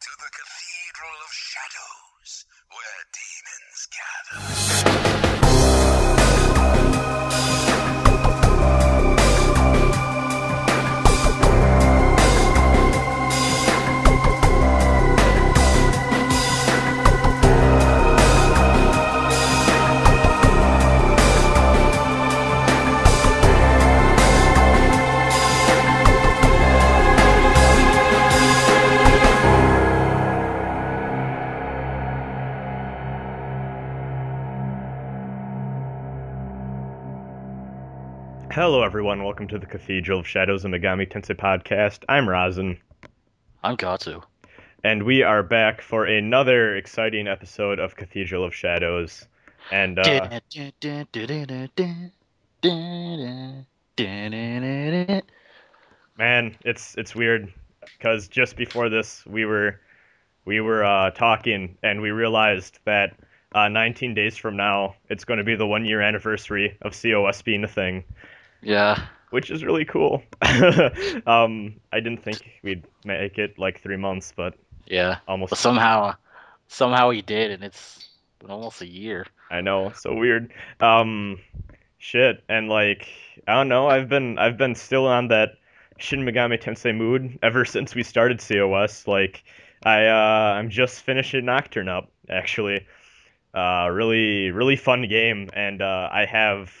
to the Cathedral of Shadows, where demons gather. Hello everyone, welcome to the Cathedral of Shadows, a Megami Tensei Podcast. I'm Rasen. I'm Katsu. And we are back for another exciting episode of Cathedral of Shadows. And, man, it's weird, because just before this, we were talking, and we realized that 19 days from now, it's going to be the 1-year anniversary of COS being a thing. Yeah. Which is really cool. I didn't think we'd make it like 3 months, but Yeah. almost. But somehow he did, and it's been almost a year. I know, so weird. Shit, and like I don't know, I've been still on that Shin Megami Tensei mood ever since we started COS. Like I'm just finishing Nocturne up, actually. Really fun game, and I have,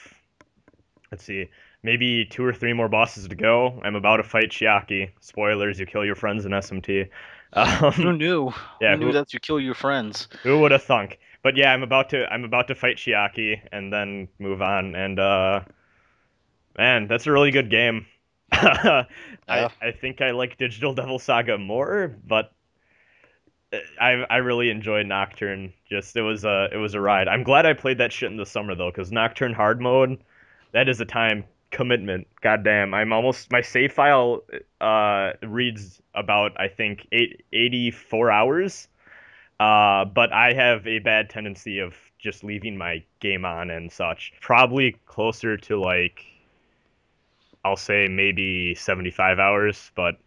let's see, maybe 2 or 3 more bosses to go. I'm about to fight Chiaki. Spoilers: you kill your friends in SMT. Who knew? Yeah, Who knew that you kill your friends? who would have thunk? But yeah, I'm about to fight Chiaki and then move on. And man, that's a really good game. I Yeah. I think I like Digital Devil Saga more, but I really enjoyed Nocturne. Just it was a ride. I'm glad I played that shit in the summer though, because Nocturne hard mode, that is a time commitment. Goddamn, my save file reads about, I think, 84 hours. But I have a bad tendency of just leaving my game on and such. Probably closer to, like, I'll say maybe 75 hours, but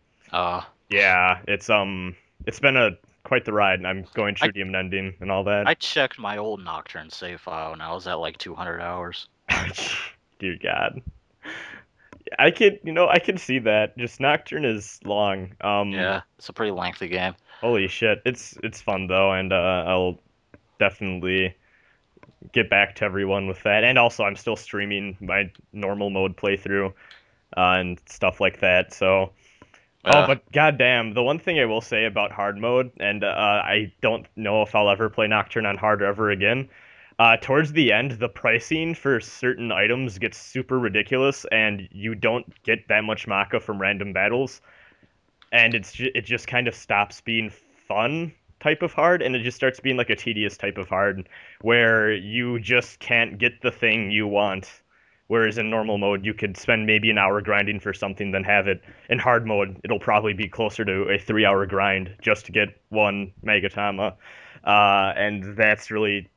yeah, it's been quite the ride, and I'm going through I the ending and all that. I checked my old Nocturne save file, and I was at like 200 hours. Dear God. I can see that. Just Nocturne is long. Yeah, it's a pretty lengthy game. Holy shit. It's fun though, and I'll definitely get back to everyone with that. And also, I'm still streaming my normal mode playthrough and stuff like that. So, but goddamn, the one thing I will say about hard mode, and I don't know if I'll ever play Nocturne on hard ever again. Towards the end, the pricing for certain items gets super ridiculous, and you don't get that much Maka from random battles, and it just kind of stops being fun type of hard, and it just starts being like a tedious type of hard where you just can't get the thing you want. Whereas in normal mode, you could spend maybe an hour grinding for something, then have it. In hard mode, it'll probably be closer to a 3-hour grind just to get one Megatama. And that's really,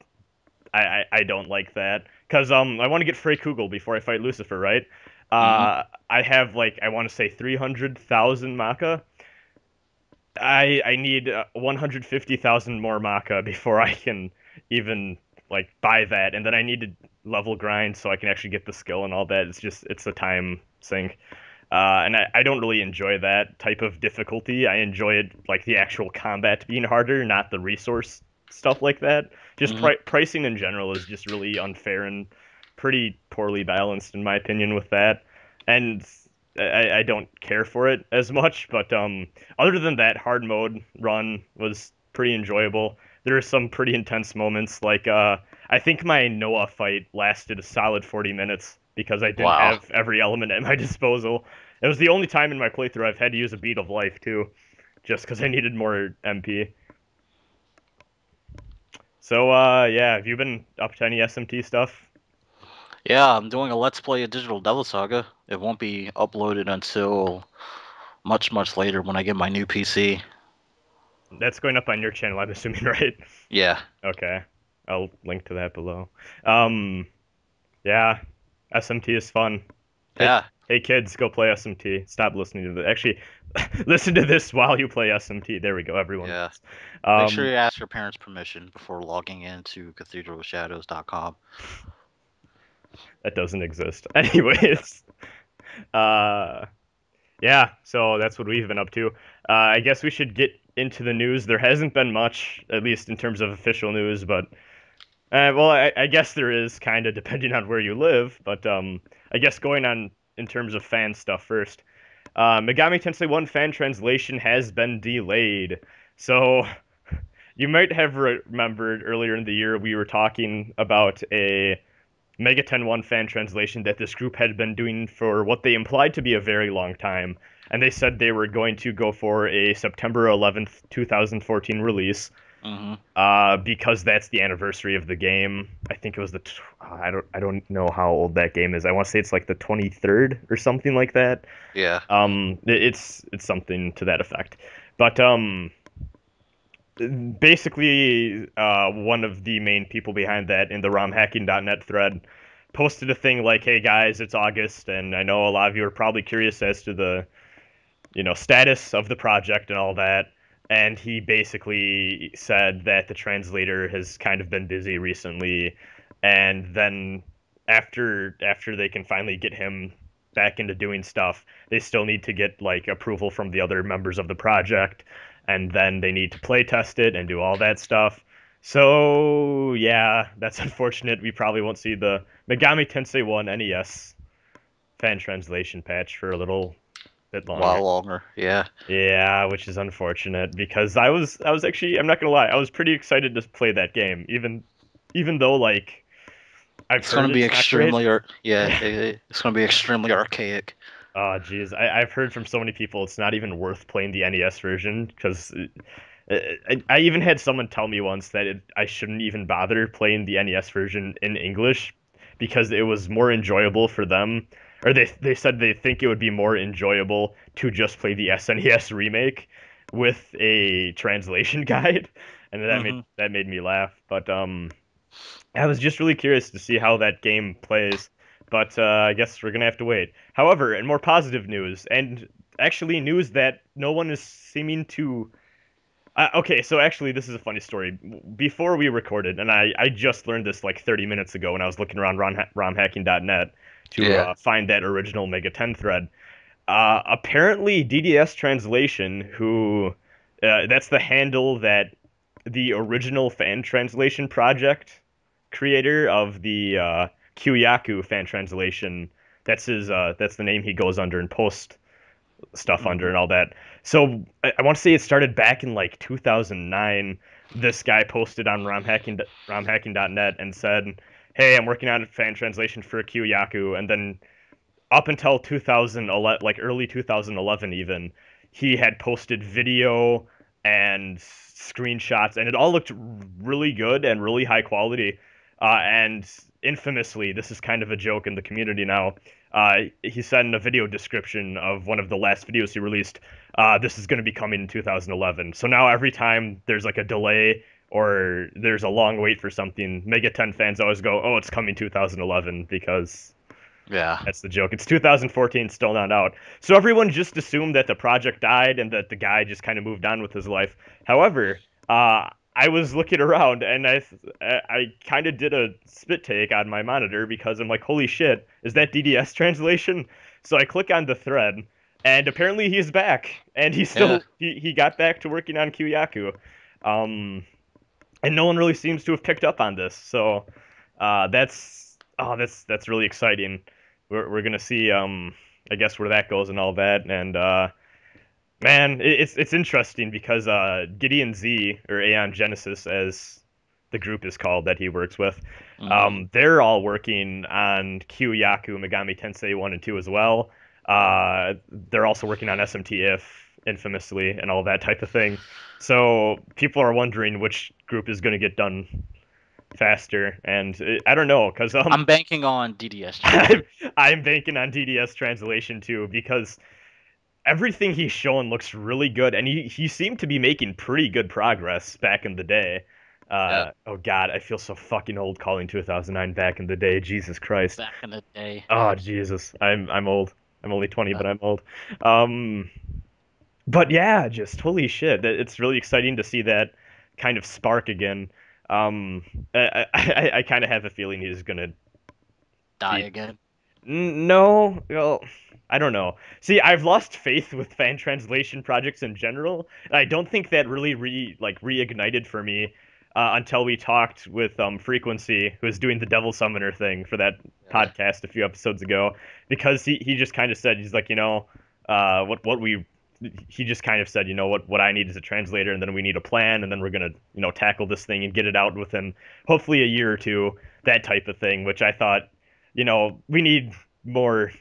I don't like that. Because I want to get Frey Kugel before I fight Lucifer, right? I have, like, I want to say 300,000 Maka. I need 150,000 more Maka before I can even, like, buy that, and then I need to level grind so I can actually get the skill and all that. It's a time sink. And I don't really enjoy that type of difficulty. I enjoy it, like, the actual combat being harder, not the resource stuff like that. Just pricing in general is just really unfair and pretty poorly balanced, in my opinion, with that. And I don't care for it as much, but other than that, hard mode run was pretty enjoyable. There were some pretty intense moments, like I think my Noah fight lasted a solid 40 minutes because I didn't have every element at my disposal. It was the only time in my playthrough I've had to use a Beat of Life too, just because I needed more MP. So yeah, have you been up to any SMT stuff? Yeah, I'm doing a Let's Play of Digital Devil Saga. It won't be uploaded until much later when I get my new PC. That's going up on your channel, I'm assuming, right? Yeah. Okay. I'll link to that below. Yeah, SMT is fun. Yeah, Hey kids, go play SMT. Stop listening to the. Actually, listen to this while you play SMT. There we go. Everyone. Yeah. Wins. Make sure you ask your parents' permission before logging into cathedralofshadows.com. That doesn't exist. Anyways, uh, yeah. So that's what we've been up to. I guess we should get into the news. There hasn't been much, at least in terms of official news, but well, I guess there is kind of depending on where you live. But I guess going on in terms of fan stuff first. Megami Tensei 1 fan translation has been delayed. So you might have remembered earlier in the year we were talking about a MegaTen 1 fan translation that this group had been doing for what they implied to be a very long time. And they said they were going to go for a September 11th, 2014 release. Mm-hmm. Because that's the anniversary of the game. I think it was I don't know how old that game is. I want to say it's like the 23rd or something like that. Yeah. It's something to that effect. But basically, one of the main people behind that in the romhacking.net thread posted a thing like, "Hey guys, it's August, and I know a lot of you are probably curious as to the status of the project and all that." And he basically said that the translator has kind of been busy recently, and then after they can finally get him back into doing stuff, they still need to get like approval from the other members of the project, and then they need to play test it and do all that stuff. So yeah, that's unfortunate. We probably won't see the Megami Tensei 1 NES fan translation patch for a little bit A longer. while longer. Yeah. Yeah, which is unfortunate because I was actually, I'm not gonna lie, I was pretty excited to play that game, even though like I've It's heard gonna be it's not great. extremely it's gonna be extremely archaic. Oh geez, I've heard from so many people it's not even worth playing the NES version because I even had someone tell me once that I shouldn't even bother playing the NES version in English because it was more enjoyable for them, or they said they think it would be more enjoyable to just play the SNES remake with a translation guide, and Mm-hmm. that made me laugh. But I was just really curious to see how that game plays, but I guess we're gonna have to wait. However, in more positive news, and actually news that no one is seeming to okay, so actually, this is a funny story. Before we recorded, and I just learned this like 30 minutes ago when I was looking around romhacking.net to Yeah. find that original MegaTen thread. Apparently, DDS Translation, who that's the handle that the original fan translation project creator of the Kyoyaku fan translation. That's the name he goes under and post stuff under Mm-hmm. and all that. So I want to say it started back in like 2009. This guy posted on romhacking.net and said, "Hey, I'm working on a fan translation for Kyoyaku," and then up until 2011, like early 2011 even, he had posted video and screenshots, and it all looked really good and really high quality. And infamously, this is kind of a joke in the community now. He said in a video description of one of the last videos he released, this is going to be coming in 2011. So now every time there's like a delay or there's a long wait for something, Mega 10 fans always go, "Oh, it's coming 2011," because Yeah. that's the joke. It's 2014, still not out. So everyone just assumed that the project died and that the guy just kind of moved on with his life. However, I was looking around and I kind of did a spit take on my monitor because I'm like, holy shit, is that DDS translation? So I click on the thread, and apparently he's back, and he's Yeah. still he got back to working on Kyoyaku. Um, and no one really seems to have picked up on this. So that's really exciting. We're gonna see I guess where that goes and all that. And man, it's interesting because Gideon Z, or Aeon Genesis as the group is called that he works with, Mm-hmm. they're all working on Kyoyaku Megami Tensei 1 and 2 as well. They're also working on SMT If infamously and all that type of thing. So people are wondering which group is going to get done faster, and I don't know, because I'm banking on DDS. I'm banking on DDS translation too, because everything he's shown looks really good, and he seemed to be making pretty good progress back in the day. Yeah. Oh God, I feel so fucking old calling 2009 back in the day. Jesus Christ. Back in the day. Oh Jesus, I'm old. I'm only 20, but I'm old. But yeah, just holy shit. It's really exciting to see that kind of spark again. I kind of have a feeling he's gonna Die be. again. No, well, I don't know. See, I've lost faith with fan translation projects in general. And I don't think that really reignited for me until we talked with Frequency, who was doing the Devil Summoner thing for that Yeah. podcast a few episodes ago, because he just kind of said he's like, what we he just kind of said, what I need is a translator, and then we need a plan, and then we're gonna tackle this thing and get it out within hopefully a year or two, that type of thing, which I thought we need more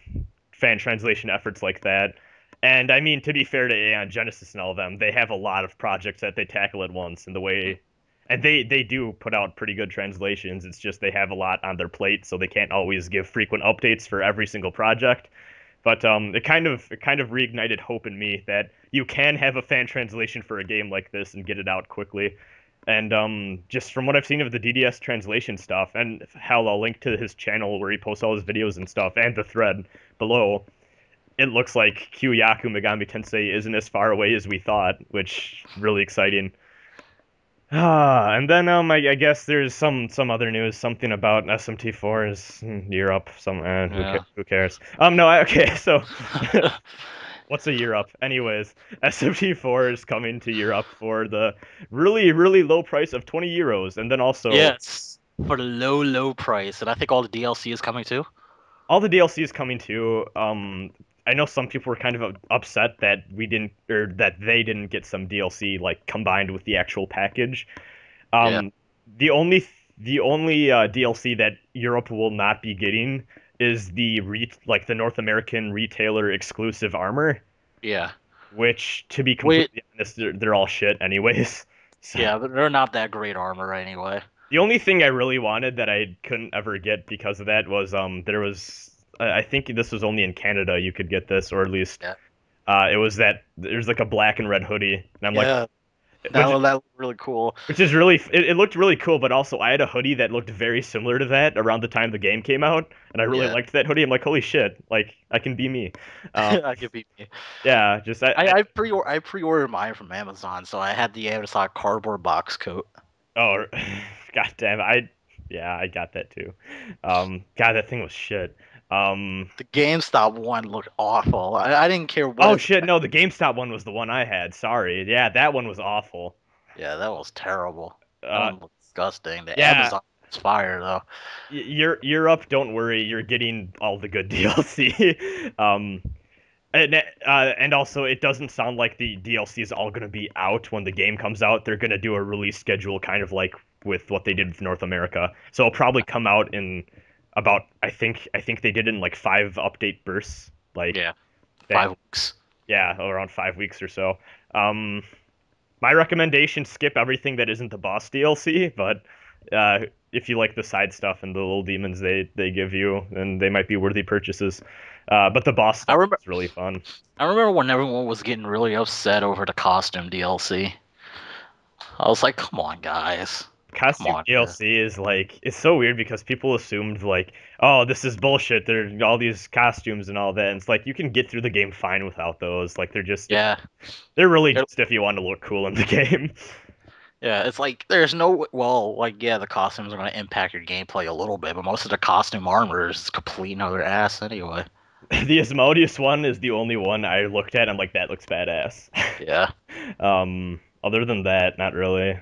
fan translation efforts like that. And I mean, to be fair to Aeon Genesis and all of them, they have a lot of projects that they tackle at once, and they do put out pretty good translations. It's just they have a lot on their plate, so they can't always give frequent updates for every single project. But it kind of reignited hope in me that you can have a fan translation for a game like this and get it out quickly. And just from what I've seen of the DDS translation stuff, and hell, I'll link to his channel where he posts all his videos and stuff, and the thread below. It looks like Kyoyaku Megami Tensei isn't as far away as we thought, which really exciting. And then I guess there's some other news, something about SMT4 in Europe. Yeah. Who cares? No, okay, so what's a Europe? Anyways, SMT4 is coming to Europe for the really, really low price of 20 euros. And then also Yes. For the low price. And I think all the DLC is coming too. all the DLC is coming too. I know some people were kind of upset that that they didn't get some DLC like combined with the actual package. Yeah. The only DLC that Europe will not be getting is the North American retailer exclusive armor, Yeah. which, to be Wait. completely honest, they're all shit anyways. So Yeah, but they're not that great armor anyway. the only thing I really wanted that I couldn't ever get because of that was there was I think this was only in Canada you could get this, or at least Yeah. it was that there's like a black and red hoodie, and I'm like, Yeah. That looked really cool. which is really it looked really cool, but also I had a hoodie that looked very similar to that around the time the game came out, and I really Yeah. liked that hoodie. I'm like, holy shit, like I can be me. Um, I could be me. yeah, just I pre-ordered mine from Amazon, so I had the Amazon cardboard box coat. oh god damn, I got that too. God, that thing was shit. The GameStop one looked awful. I didn't care what. Oh shit, no, the GameStop one was the one I had. Sorry. Yeah, that one was awful. Yeah, that was terrible. That Uh, one looked disgusting. The yeah, Amazon was fire though. Europe, don't worry, you're getting all the good DLC. And also it doesn't sound like the DLC is all going to be out when the game comes out. They're going to do a release schedule kind of like with what they did with North America. So it'll probably come out in about I think they did it in like 5 update bursts. Like Yeah, that, 5 weeks. yeah, around 5 weeks or so. My recommendation: skip everything that isn't the boss DLC. But if you like the side stuff and the little demons they give you, then they might be worthy purchases. But the boss stuff is really fun. I remember when everyone was getting really upset over the costume DLC. I was like, "Come on, guys! Come Costume on!" DLC is like it's so weird because people assumed like, oh, this is bullshit. There are all these costumes and all that. And it's like you can get through the game fine without those. Like Yeah, they're really just if you want to look cool in the game. yeah. It's like there's no like the costumes are gonna impact your gameplay a little bit, but most of the costume armor is complete and utter ass anyway. The Asmodeus one is the only one I looked at. I'm like, that looks badass. Yeah. Other than that, not really.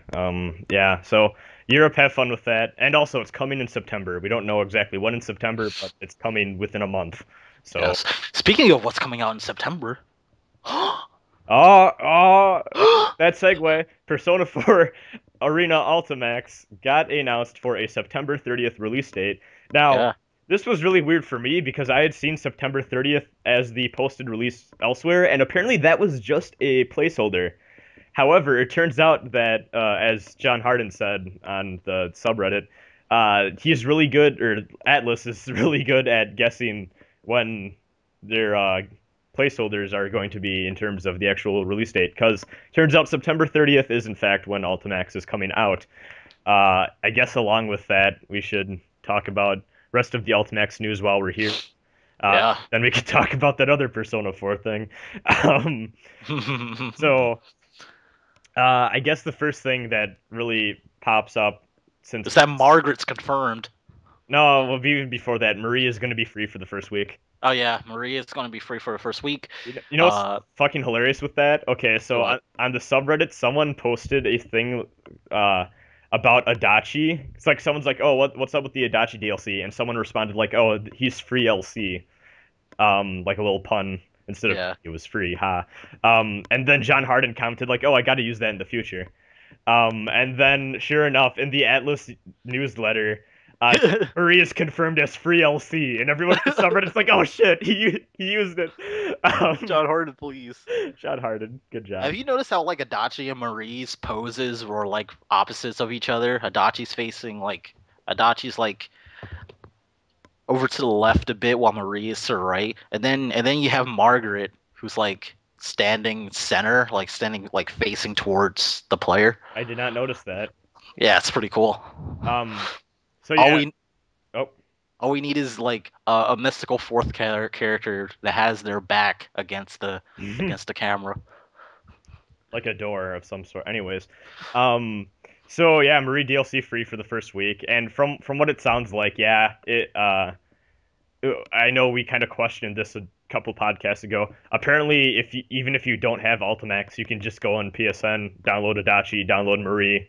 Yeah. So Europe, have fun with that. And also, it's coming in September. We don't know exactly when in September, but it's coming within a month. So. Yes. Speaking of what's coming out in September. That segue. Persona 4 Arena Ultimax got announced for a September 30th release date. Now, Yeah. this was really weird for me because I had seen September 30th as the posted release elsewhere, and apparently that was just a placeholder. However, it turns out that, as John Harden said on the subreddit, he's really good, or Atlus is really good at guessing when their placeholders are going to be in terms of the actual release date. Because turns out September 30th is in fact when Ultimax is coming out. I guess along with that, we should talk about rest of the Ultimax news while we're here. Yeah. Then we could talk about that other Persona 4 thing. Um, so I guess the first thing that really pops up since Is that Margaret's confirmed? no, well, even before that, Marie is going to be free for the first week. Oh yeah, Maria's gonna be free for the first week. You know what's fucking hilarious with that? Okay, so What? on the subreddit, someone posted a thing about Adachi. It's like someone's like, "Oh, what's up with the Adachi DLC?" And someone responded like, "Oh, he's free LC." Like a little pun instead of Yeah. it was free, ha. And then John Harden commented like, "Oh, I got to use that in the future." And then sure enough, in the Atlus newsletter, Marie is confirmed as free LC, and everyone in the subreddit's like, "Oh shit, he used it." John Harden, please. John Harden, good job. Have you noticed how like Adachi and Marie's poses were like opposites of each other? Adachi's like over to the left a bit while Marie is to the right, and then you have Margaret who's like standing like facing towards the player. I did not notice that. Yeah, it's pretty cool. So All yeah. we Oh, all we need is like a mystical fourth character that has their back against the camera. like a door of some sort. Anyways, so yeah, Marie DLC free for the first week, and from what it sounds like, yeah, I know we kind of questioned this a couple podcasts ago. Apparently, even if you don't have Ultimax, you can just go on PSN, download Adachi, download Marie.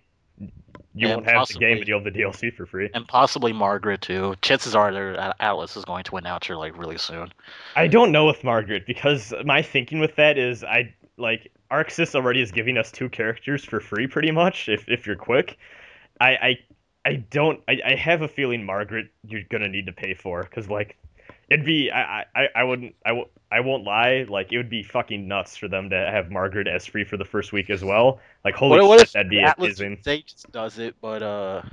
You And won't have the game, possibly- but you'll have the DLC for free. And possibly Margaret too. Chances are their Atlus is going to announce her like really soon. I don't know with Margaret because my thinking with that is I like ArcSys already is giving us two characters for free pretty much if you're quick. I have a feeling Margaret you're gonna need to pay for because like it'd be I won't lie, like it would be fucking nuts for them to have Margaret as free for the first week as well. Like holy What shit, if that'd be Atlus amazing. USA just does it, but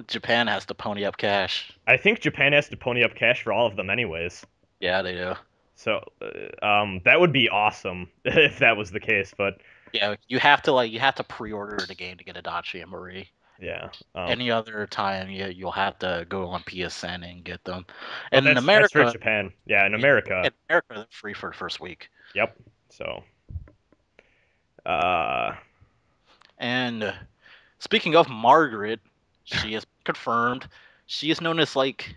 Japan has to pony up cash. I think Japan has to pony up cash for all of them anyways. Yeah, they do. So that would be awesome if that was the case, but Yeah, you have to pre-order the game to get Adachi and Marie. yeah. Any other time, you'll have to go on PSN and get them. Oh, And in that's America, for Japan. Yeah, in America. in America, they're free for the first week. Yep. So And speaking of Margaret, she is confirmed. She is known as like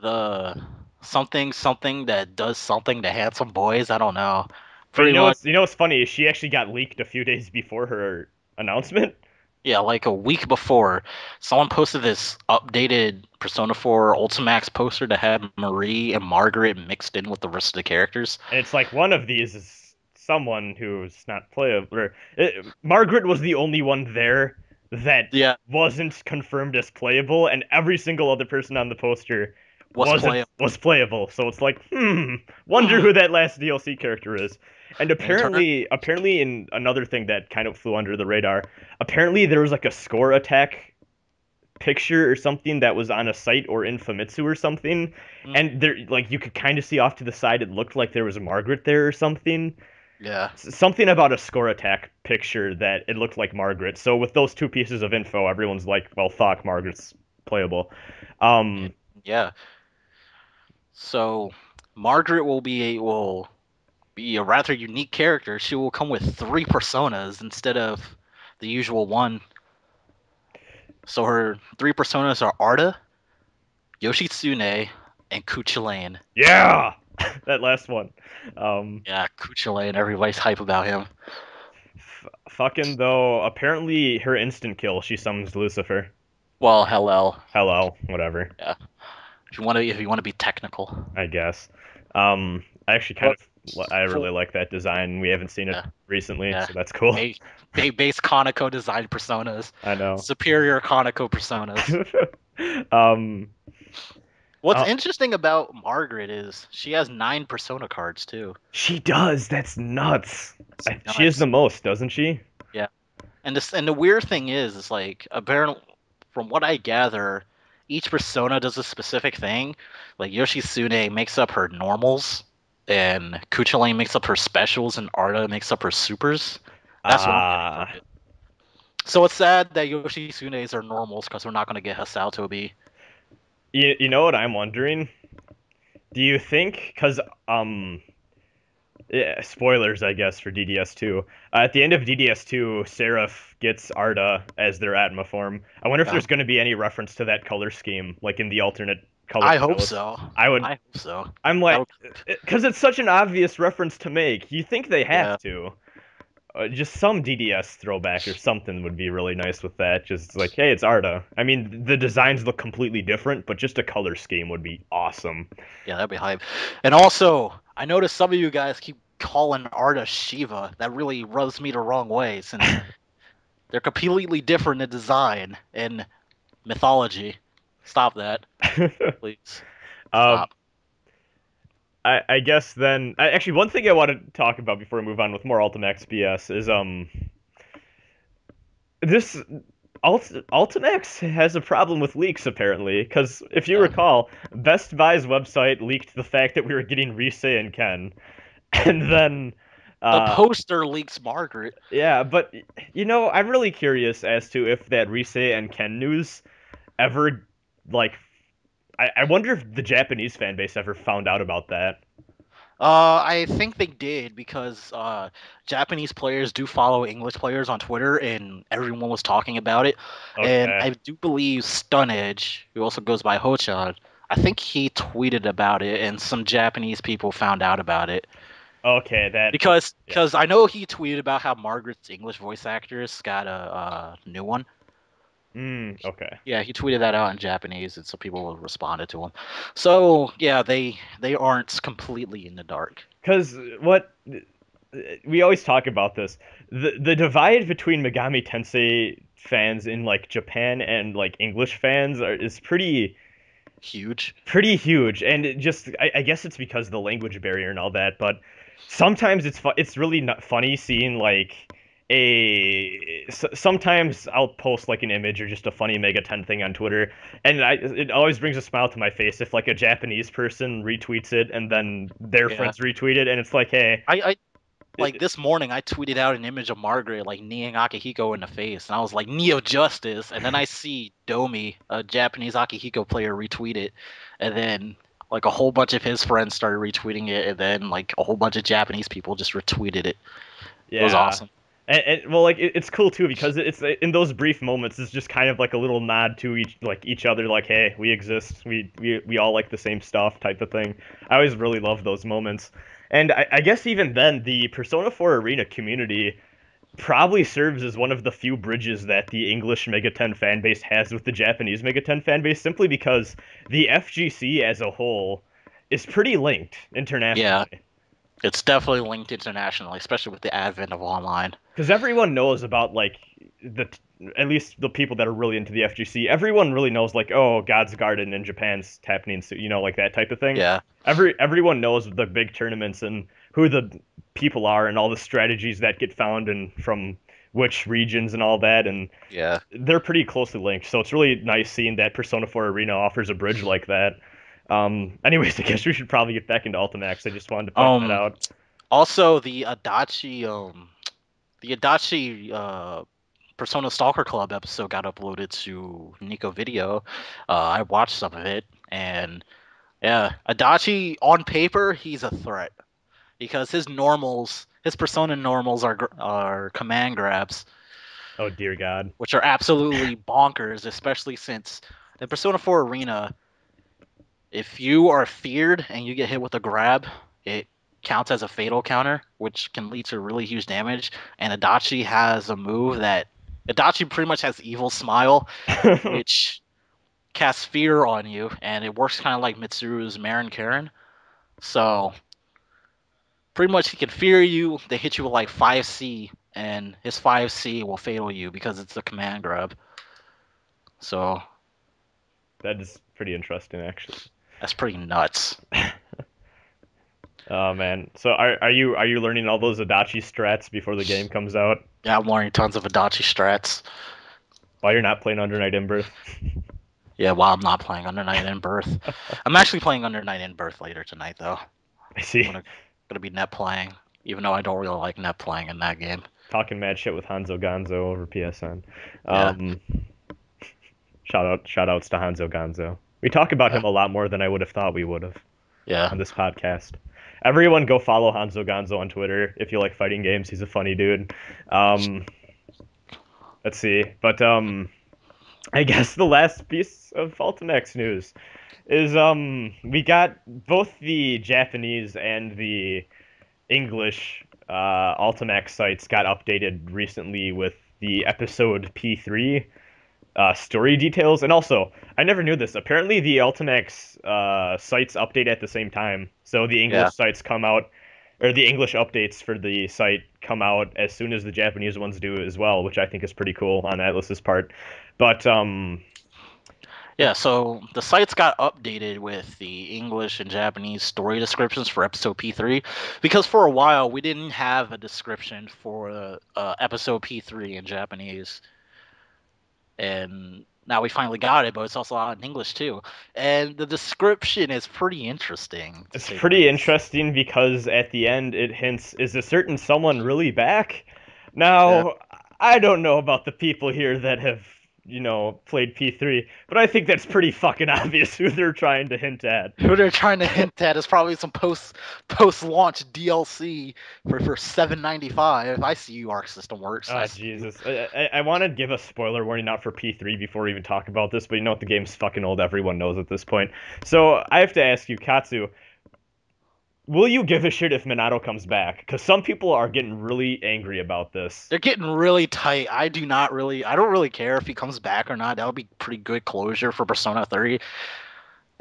the something that does something to handsome boys. I don't know. but Pretty much, you know what's funny is she actually got leaked a few days before her announcement. yeah. Like a week before, someone posted this updated Persona 4 Ultimax poster that had Marie and Margaret mixed in with the rest of the characters. And it's like one of these is someone who's not playable. Margaret was the only one there that Yeah, wasn't confirmed as playable, and every single other person on the poster was playable. was playable. So it's like, wonder who that last DLC character is. And apparently in another thing that kind of flew under the radar, apparently there was like a score attack picture or something that was on a site or in Famitsu or something, and there like you could kind of see off to the side it looked like there was a Margaret there or something. Yeah. Something about a score attack picture that it looked like Margaret. So with those two pieces of info, everyone's like, well, fuck, Margaret's playable. Yeah. So Margaret will be a rather unique character. She will come with 3 personas instead of the usual one. So her 3 personas are Arta, Yoshitsune, and Kuchulain. Yeah, that last one. Yeah, Kuchulain. Everybody's hype about him. Fucking though, apparently her instant kill, she summons Lucifer. Well, hello. Whatever. Yeah. If you want to be technical. I guess. I actually I really like that design. We haven't seen it recently, so that's cool. Base Kaneko design personas. I know. Superior Kaneko personas. What's interesting about Margaret is she has 9 persona cards too. She does. That's nuts. Nuts. She is the most, doesn't she? Yeah. And the weird thing is like apparently from what I gather, each persona does a specific thing. Like Yoshitsune makes up her normals, and Kuchulain makes up her specials, and Arta makes up her supers. That's what I'm getting from it. So it's sad that Yoshitsune's are normals because we're not going to get Hasao Tobi. You know what I'm wondering? Do you think? Because yeah, spoilers, I guess, for DDS2. At the end of DDS2, Seraph gets Arda as their Atma form. I wonder if Um, there's going to be any reference to that color scheme, like in the alternate color I hope palettes. so. I would. I hope so. I'm That like, would, because it's such an obvious reference to make. You think they yeah, have to. Just some DDS throwback or something would be really nice with that. Just like, hey, it's Arda. I mean, the designs look completely different, but just a color scheme would be awesome. yeah, that'd be hype. And also, I noticed some of you guys keep calling Arda Shiva. That really rubs me the wrong way since they're completely different in design and mythology. Stop that, please. um, Stop. I guess then, actually, one thing I want to talk about before we move on with more Ultimax BS is this Ultimax has a problem with leaks apparently, because if you Yeah. recall, Best Buy's website leaked the fact that we were getting Rise and Ken, and then The uh poster leaks Margaret. yeah, but I'm really curious as to if that Rise and Ken news ever like I wonder if the Japanese fan base ever found out about that. I think they did because Japanese players do follow English players on Twitter, and everyone was talking about it. And Okay. I do believe Stun Edge, who also goes by Hochan, I think he tweeted about it, and some Japanese people found out about it Okay, that because yeah. I know he tweeted about how Margaret's English voice actress got a new one. Okay. Yeah, he tweeted that out in Japanese, and so people responded to him. So yeah, they aren't completely in the dark. Because what we always talk about this, the divide between Megami Tensei fans in like Japan and like English fans is Huge. pretty huge, and I guess it's because of the language barrier and all that. But sometimes it's really not funny seeing like sometimes I'll post like an image or just a funny MegaTen thing on Twitter, and it always brings a smile to my face if like a Japanese person retweets it and then their Yeah. friends retweet it, and it's like, hey, I like it, this morning I tweeted out an image of Margaret like kneeing Akihiko in the face, and I was like Neo Justice, and then I see Domi, a Japanese Akihiko player, retweet it, and then like a whole bunch of his friends started retweeting it, and then like a whole bunch of Japanese people just retweeted it. It was yeah. awesome. And well, like it's cool too because it's in those brief moments, it's just kind of like a little nod to each other, like, hey, we exist, we all like the same stuff, type of thing. I always really love those moments, and I guess even then, the Persona 4 Arena community probably serves as one of the few bridges that the English MegaTen fan base has with the Japanese MegaTen fan base, simply because the FGC as a whole is pretty linked Yeah, internationally. it's definitely linked internationally, especially with the advent of online. Because everyone knows about like the at least the people that are really into the FGC. Everyone really knows like, oh, God's Garden in Japan's happening, so like that type of thing. Yeah, Everyone knows the big tournaments and who the people are and all the strategies that get found and from which regions and all that, and yeah. they're pretty closely linked. So it's really nice seeing that Persona 4 Arena offers a bridge like that. Anyways, I guess we should probably get back into Ultimax. I just wanted to point that Um. out. Also, the Adachi Persona Stalker Club episode got uploaded to Nico Video. I watched some of it, and yeah, Adachi on paper he's a threat because his Persona normals are command grabs, Oh dear God. which are absolutely bonkers, especially since in Persona 4 Arena, if you are feared and you get hit with a grab, it counts as a fatal counter, which can lead to really huge damage. And Adachi has a move that Adachi pretty much has Evil Smile, which casts fear on you, and it works kind of like Mitsuru's Marin Karen. So pretty much he can fear you. They hit you with like 5C, and his 5C will fatal you because it's a command grab. So That is pretty interesting, actually. that's pretty nuts. Oh man. So are you learning all those Adachi strats before the game comes out? Yeah, I'm learning tons of Adachi strats. While you're not playing Under Night in Birth? Yeah, while I'm not playing Under Night in Birth. I'm actually playing Under Night in Birth later tonight, though. I I'm see. gonna be net playing, even though I don't really like net playing in that game. Talking mad shit with Hanzo Gonzo over PSN. Yeah, Um, shout outs to Hanzo Gonzo. We talk about yeah, him a lot more than I would have thought we would have. Yeah. on this podcast. Everyone go follow Hanzo Gonzo on Twitter if you like fighting games. He's a funny dude. Let's see. But I guess the last piece of Ultimax news is we got both the Japanese and the English Ultimax sites got updated recently with the episode P3 story details. And also, I never knew this. Apparently, the Ultimax sites update at the same time. So the English Yeah. sites come out, or the English updates for the site come out as soon as the Japanese ones do as well, which I think is pretty cool on Atlus's part. But Yeah, so the sites got updated with the English and Japanese story descriptions for episode P3 because for a while we didn't have a description for episode P3 in Japanese. And now we finally got it, but it's also out in English too. And the description is pretty interesting. it's pretty interesting because at the end it hints, is a certain someone really back? Now, Yeah. I don't know about the people here that have, played P3, but I think that's pretty fucking obvious who they're trying to hint at. Who they're trying to hint at is probably some post launch DLC for $7.95. I see you, Arc System Works. Ah, Jesus. I want to give a spoiler warning out for P3 before we even talk about this, but you know what? The game's fucking old. Everyone knows at this point. So I have to ask you, Katsu, will you give a shit if Minato comes back? Because some people are getting really angry about this. They're getting really tight. I don't really care if he comes back or not. That would be pretty good closure for Persona 3.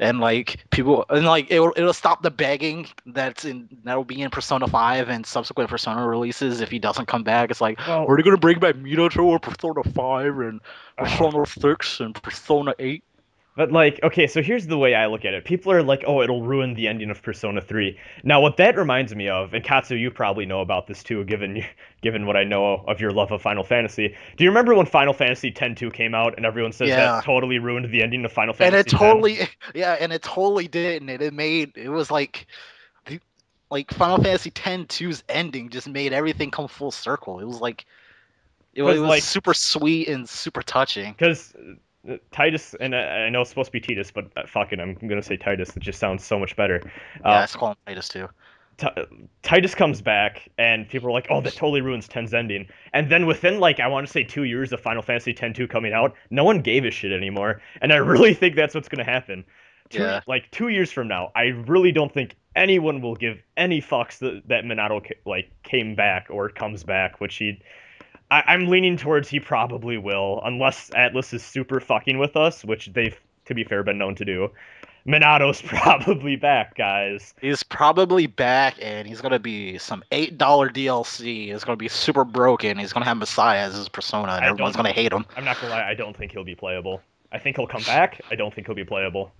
And it'll stop the begging that'll be in Persona 5 and subsequent Persona releases if he doesn't come back. It's like, Well, are they gonna bring back Minato or Persona 5 and Persona 6 and Persona 8? But okay, so here's the way I look at it. People are like, "Oh, it'll ruin the ending of Persona 3." Now, what that reminds me of, and Katsu, you probably know about this too, given what I know of your love of Final Fantasy. Do you remember when Final Fantasy X-2 came out and everyone says Yeah. that totally ruined the ending of Final And Fantasy it X? totally, and it totally didn't. It was like Final Fantasy X-2's ending just made everything come full circle. It was like it was super sweet and super touching. Because Titus, and I know it's supposed to be Titus, but fuck it, I'm gonna say Titus. It just sounds so much better. Yeah, it's called Titus too. Titus comes back, and people are like, "Oh, that totally ruins 10's ending." And then within I want to say 2 years of Final Fantasy X-2 coming out, no one gave a shit anymore. And I really think that's what's gonna happen. 2 years from now, I really don't think anyone will give any fucks that Minato came back or comes back, which I'm leaning towards he probably will, unless Atlus is super fucking with us, which they've, to be fair, been known to do. Minato's probably back, guys. He's probably back, and he's gonna be some $8 DLC. It's gonna be super broken. He's gonna have Messiah as his persona, and everyone's gonna hate him. I'm not gonna lie, I don't think he'll be playable. I think he'll come back. I don't think he'll be playable.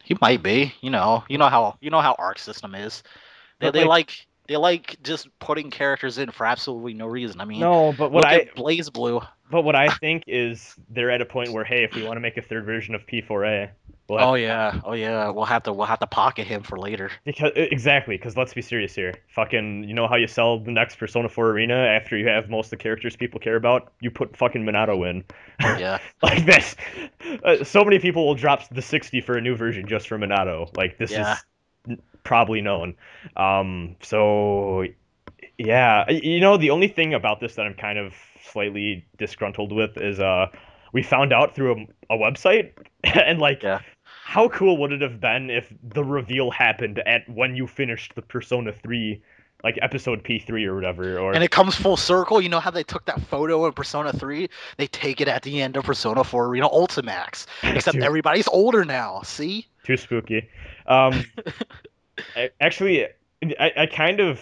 He might be. You know how Arc System is. They like just putting characters in for absolutely no reason. I mean, no, but look at Blaze Blue. But what I think is they're at a point where, hey, if we want to make a third version of P4A, we'll have to pocket him for later. Because let's be serious here. Fucking, you know how you sell the next Persona 4 Arena after you have most of the characters people care about? You put fucking Minato in. Yeah. Like this. So many people will drop the 60 for a new version just for Minato. This is probably known. So yeah, the only thing about this that I'm kind of slightly disgruntled with is we found out through a website and how cool would it have been if the reveal happened at when you finished the Persona 3 episode P3 or whatever, and it comes full circle. You know how they took that photo in Persona 3? They take it at the end of Persona 4 Arena Ultimax. Except everybody's older now, see? Too spooky. Actually, I kind of,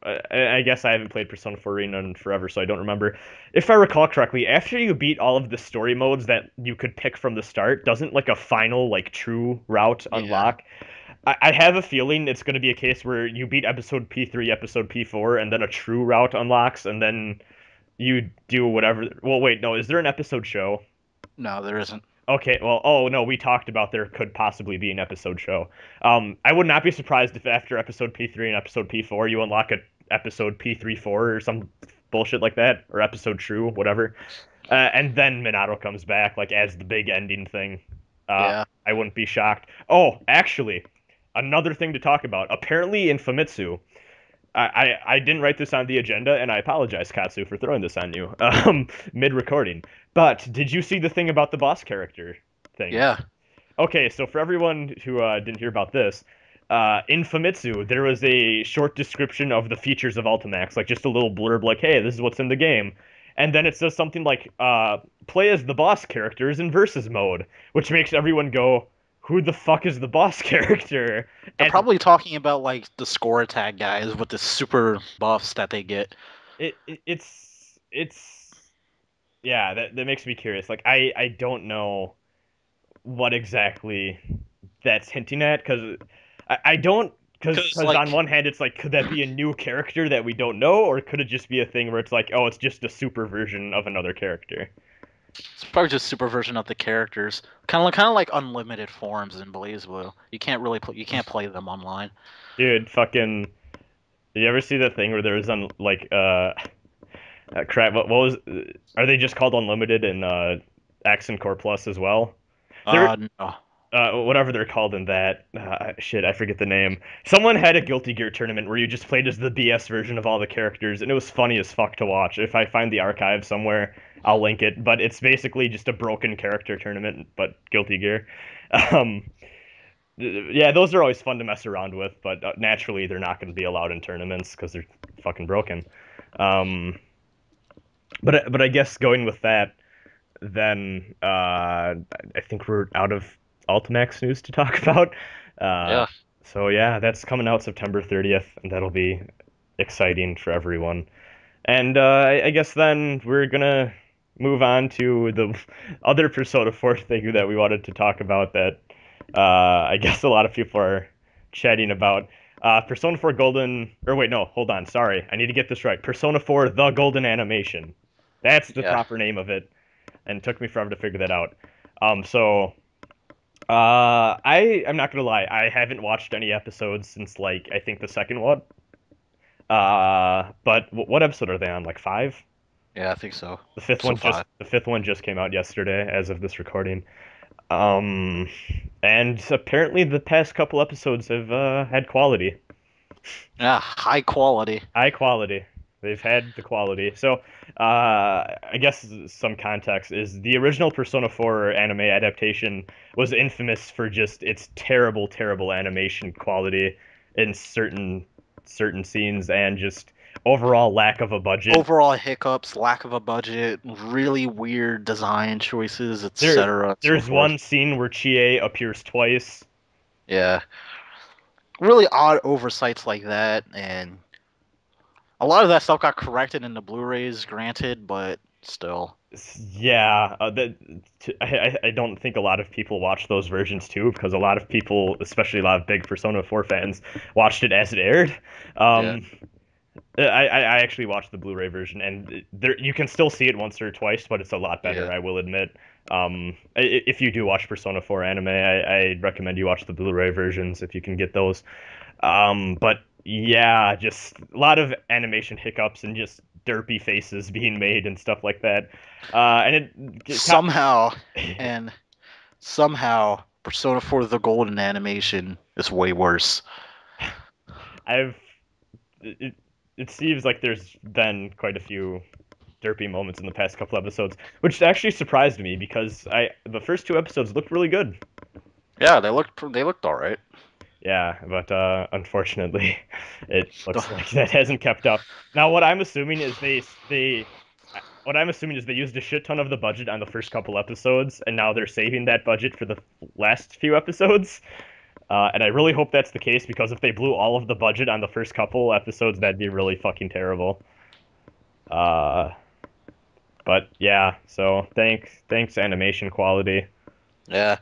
I guess I haven't played Persona 4 Arena in forever, so I don't remember. If I recall correctly, after you beat all of the story modes that you could pick from the start, doesn't a final true route unlock? I have a feeling it's going to be a case where you beat episode P3, episode P4, and then a true route unlocks, and then you do whatever. Well, wait, no, is there an episode show? No, there isn't. Okay, well, no, we talked about there could possibly be an episode show. I would not be surprised if after episode P3 and episode P4 you unlock a episode P3-4 or some bullshit like that, or episode true, whatever. And then Minato comes back as the big ending thing. I I wouldn't be shocked. Oh, actually, another thing to talk about. Apparently in Famitsu, I didn't write this on the agenda, and I apologize, Katsu, for throwing this on you mid-recording. But did you see the thing about the boss character thing? Yeah. Okay, so for everyone who didn't hear about this, in Famitsu, there was a short description of the features of Ultimax, like just a little blurb like, hey, this is what's in the game. And then it says something like, play as the boss characters in versus mode, which makes everyone go, who the fuck is the boss character? They're And probably talking about like the score attack guys with the super buffs that they get. it's yeah, that makes me curious. Like I don't know what exactly that's hinting at because I don't because like, on one hand it's like could that be a new character that we don't know or could it just be a thing where it's like oh it's just a super version of another character? it's probably just super version of the characters, kind of like unlimited forms in BlazBlue. You can't really you can't play them online. Dude, fucking, did you ever see the thing where there was crap? What was? Are they just called unlimited in X and Core Plus as well? They're No. whatever they're called in that. Shit, I forget the name. Someone had a Guilty Gear tournament where you just played as the BS version of all the characters, and it was funny as fuck to watch. If I find the archive somewhere, I'll link it. But it's basically just a broken character tournament, but Guilty Gear. Um, yeah, those are always fun to mess around with, but naturally they're not going to be allowed in tournaments because they're fucking broken. Um, but I guess going with that, then I think we're out of Ultimax news to talk about. Yeah. So yeah, that's coming out September 30th, and that'll be exciting for everyone. And I guess then we're gonna move on to the other Persona 4 thing that we wanted to talk about that I guess a lot of people are chatting about. Persona 4 Golden, or wait, no, hold on, sorry, I need to get this right. Persona 4 The Golden Animation. That's the Yeah. proper name of it, and it took me forever to figure that out. I'm not gonna lie, I haven't watched any episodes since like I think the second one. But what episode are they on? Like five? Yeah, I think so. The fifth So one just far. the fifth one just came out yesterday, as of this recording. Um, and apparently the past couple episodes have had quality, Yeah, high quality. high quality. They've had the quality. So, I guess some context is the original Persona 4 anime adaptation was infamous for just its terrible, terrible animation quality in certain scenes and just overall lack of a budget. Overall hiccups, lack of a budget, really weird design choices, There, etc. So there's forth. one scene where Chie appears twice. Yeah, really odd oversights like that, and a lot of that stuff got corrected in the Blu-rays, granted, but still. Yeah, I don't think a lot of people watch those versions too, because a lot of people, especially a lot of big Persona 4 fans, watched it as it aired. Yeah. I actually watched the Blu-ray version, and there you can still see it once or twice, but it's a lot better, Yeah. I will admit. If you do watch Persona 4 anime, I recommend you watch the Blu-ray versions if you can get those. But yeah, just a lot of animation hiccups and just derpy faces being made and stuff like that. And it Somehow, and somehow, Persona 4 The Golden Animation is way worse. I've it, it seems like there's been quite a few derpy moments in the past couple episodes, which actually surprised me because the first two episodes looked really good. Yeah, they looked all right. Yeah, but unfortunately, it looks like that hasn't kept up. Now, what I'm assuming is they used a shit ton of the budget on the first couple episodes, and now they're saving that budget for the last few episodes. And I really hope that's the case because if they blew all of the budget on the first couple episodes, that'd be really fucking terrible. Uh, but yeah, so thanks animation quality. Yeah.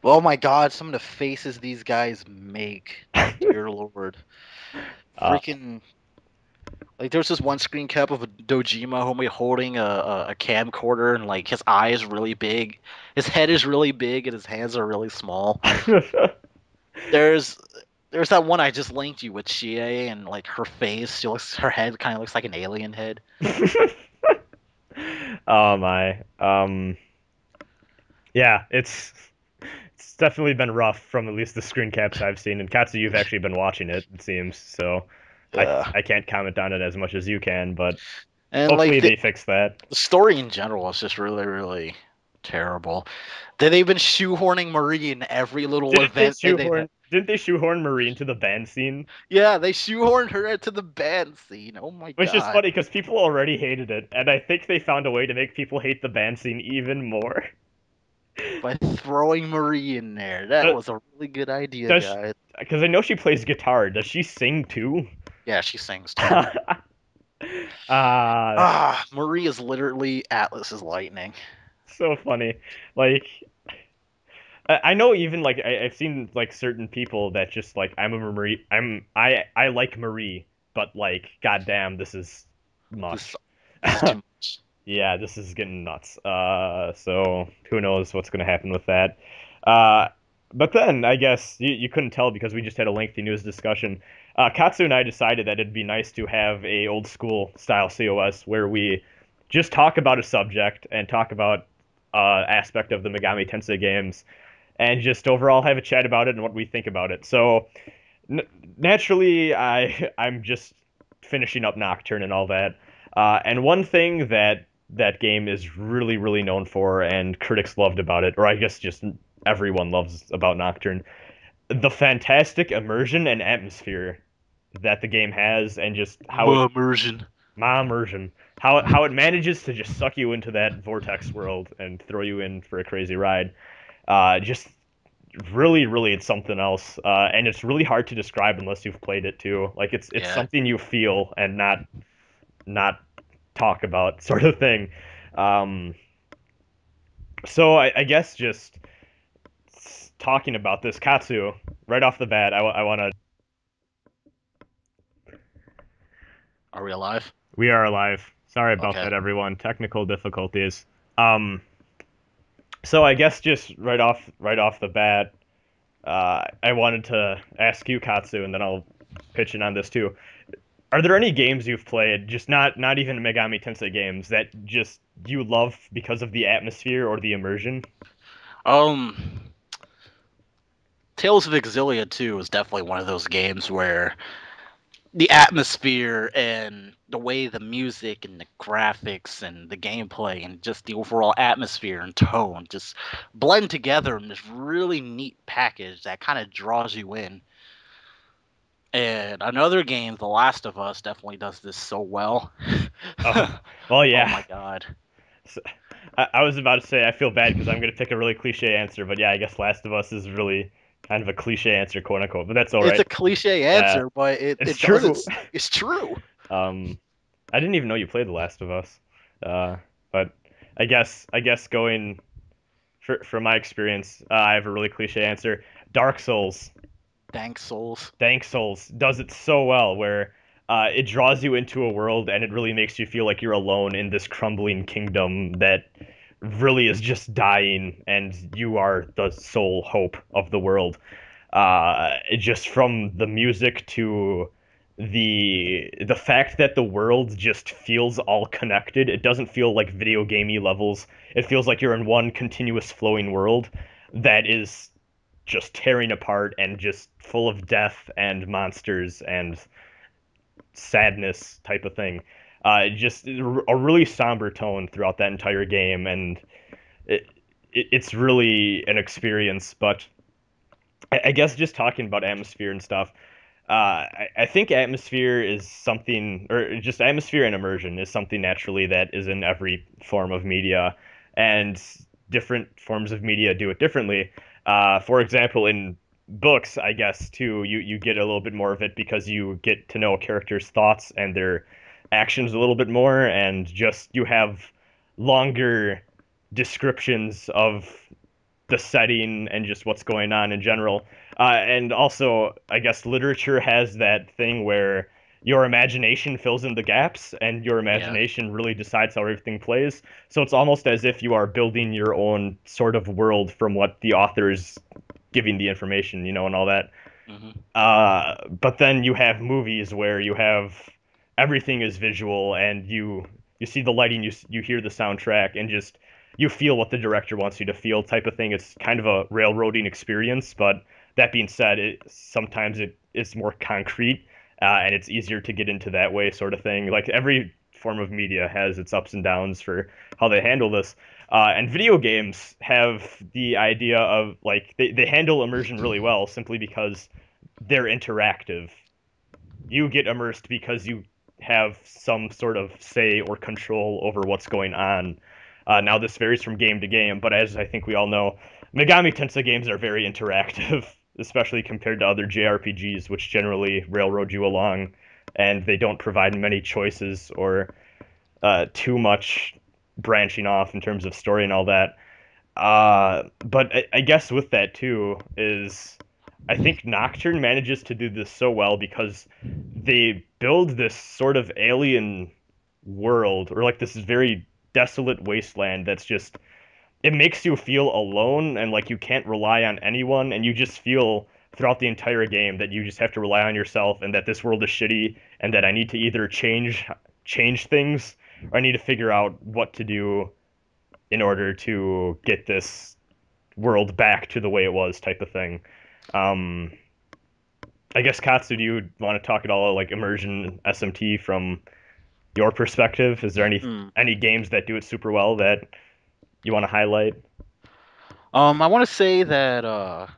Oh my god, some of the faces these guys make. Dear lord. Uh, Freaking. Like, there's this one screen cap of a Dojima homie holding a camcorder, and like his eye is really big, his head is really big, and his hands are really small. There's there's that one I just linked you with Chie, and like her face, her head kind of looks like an alien head. oh my. Yeah, it's it's definitely been rough from at least the screen caps I've seen. And Katsu, you've actually been watching it seems. So Yeah. I can't comment on it as much as you can, but And hopefully like they fix that. the story in general is just really, really terrible. They've been shoehorning Marie in every little event that they had. Didn't they shoehorn Marie into the band scene? Yeah, they shoehorned her into the band scene. Oh my Which is god. funny because people already hated it, and I think they found a way to make people hate the band scene even more. By throwing Marie in there. That Uh, was a really good idea, Does guys. because I know she plays guitar. Does she sing too? Yeah, she sings too. Ah, Marie is literally Atlus's lightning. so funny. Like I know even like I've seen like certain people that just like I'm a Marie. I like Marie, but like goddamn, this is This much. this is too much. Yeah, this is getting nuts. So who knows what's gonna happen with that. Uh, but then I guess you couldn't tell because we just had a lengthy news discussion. Katsu and I decided that it'd be nice to have a old school style COS where we just talk about a subject and talk about aspect of the Megami Tensei games and just overall have a chat about it and what we think about it. So n naturally, I'm just finishing up Nocturne and all that. And one thing that that game is really, really known for, and critics loved about it, or I guess just everyone loves about Nocturne, the fantastic immersion and atmosphere that the game has, and just how it, Immersion. my immersion, how it manages to just suck you into that vortex world and throw you in for a crazy ride. Just really, really, it's something else, and it's really hard to describe unless you've played it too. Like it's Yeah. something you feel and not talk about sort of thing. Um, so I guess just talking about this Katsu right off the bat, I want to. Are we alive? We are alive. Sorry about Okay. that, everyone. Technical difficulties. Um, so I guess just right off the bat, I wanted to ask you, Katsu, and then I'll pitch in on this too. Are there any games you've played, just not even Megami Tensei games, that just you love because of the atmosphere or the immersion? Um, Tales of Exilia 2 is definitely one of those games where the atmosphere and the way the music and the graphics and the gameplay and just the overall atmosphere and tone just blend together in this really neat package that kind of draws you in. And another game, The Last of Us, definitely does this so well. Oh, well, Oh yeah. my god. So, I was about to say I feel bad because I'm gonna pick a really cliche answer, but yeah, I guess Last of Us is really kind of a cliche answer, quote unquote. But that's all It's right. a cliche Yeah, answer, but it, it's it does true. it's true. Um, I didn't even know you played The Last of Us. But I guess going from my experience, I have a really cliche answer. Dark Souls. Dank Souls. Dank Souls does it so well, where it draws you into a world and it really makes you feel like you're alone in this crumbling kingdom that really is just dying, and you are the sole hope of the world. Just from the music to the fact that the world just feels all connected. It doesn't feel like video gamey levels. It feels like you're in one continuous flowing world that is just tearing apart and just full of death and monsters and sadness type of thing. Just a really somber tone throughout that entire game, and it, it's really an experience. But I guess just talking about atmosphere and stuff, I think atmosphere is something, or just atmosphere and immersion is something naturally that is in every form of media, and different forms of media do it differently. For example, in books, I guess too, you get a little bit more of it because you get to know a character's thoughts and their actions a little bit more, and just you have longer descriptions of the setting and just what's going on in general. And also, I guess literature has that thing where your imagination fills in the gaps and your Yeah. imagination really decides how everything plays. So it's almost as if you are building your own sort of world from what the author's giving the information, and all that. Hmm. But then you have movies where you have everything is visual and you see the lighting, you hear the soundtrack, and just you feel what the director wants you to feel type of thing. It's kind of a railroading experience, but that being said, sometimes it is more concrete, and it's easier to get into that way sort of thing. Like every form of media has its ups and downs for how they handle this. And video games have the idea of like they handle immersion really well simply because they're interactive. You get immersed because you have some sort of say or control over what's going on. Now, this varies from game to game, but as I think we all know, Megami Tensei games are very interactive, especially compared to other JRPGs, which generally railroad you along, and they don't provide many choices or too much branching off in terms of story and all that. But I guess with that too is I think Nocturne manages to do this so well because they build this sort of alien world or like this very desolate wasteland that's just it makes you feel alone and like you can't rely on anyone and you just feel throughout the entire game that you just have to rely on yourself and that this world is shitty and that I need to either change things or I need to figure out what to do in order to get this world back to the way it was type of thing. Um, I guess Katsu, do you want to talk at all like immersion SMT from your perspective? Is there any games that do it super well that you want to highlight? I want to say that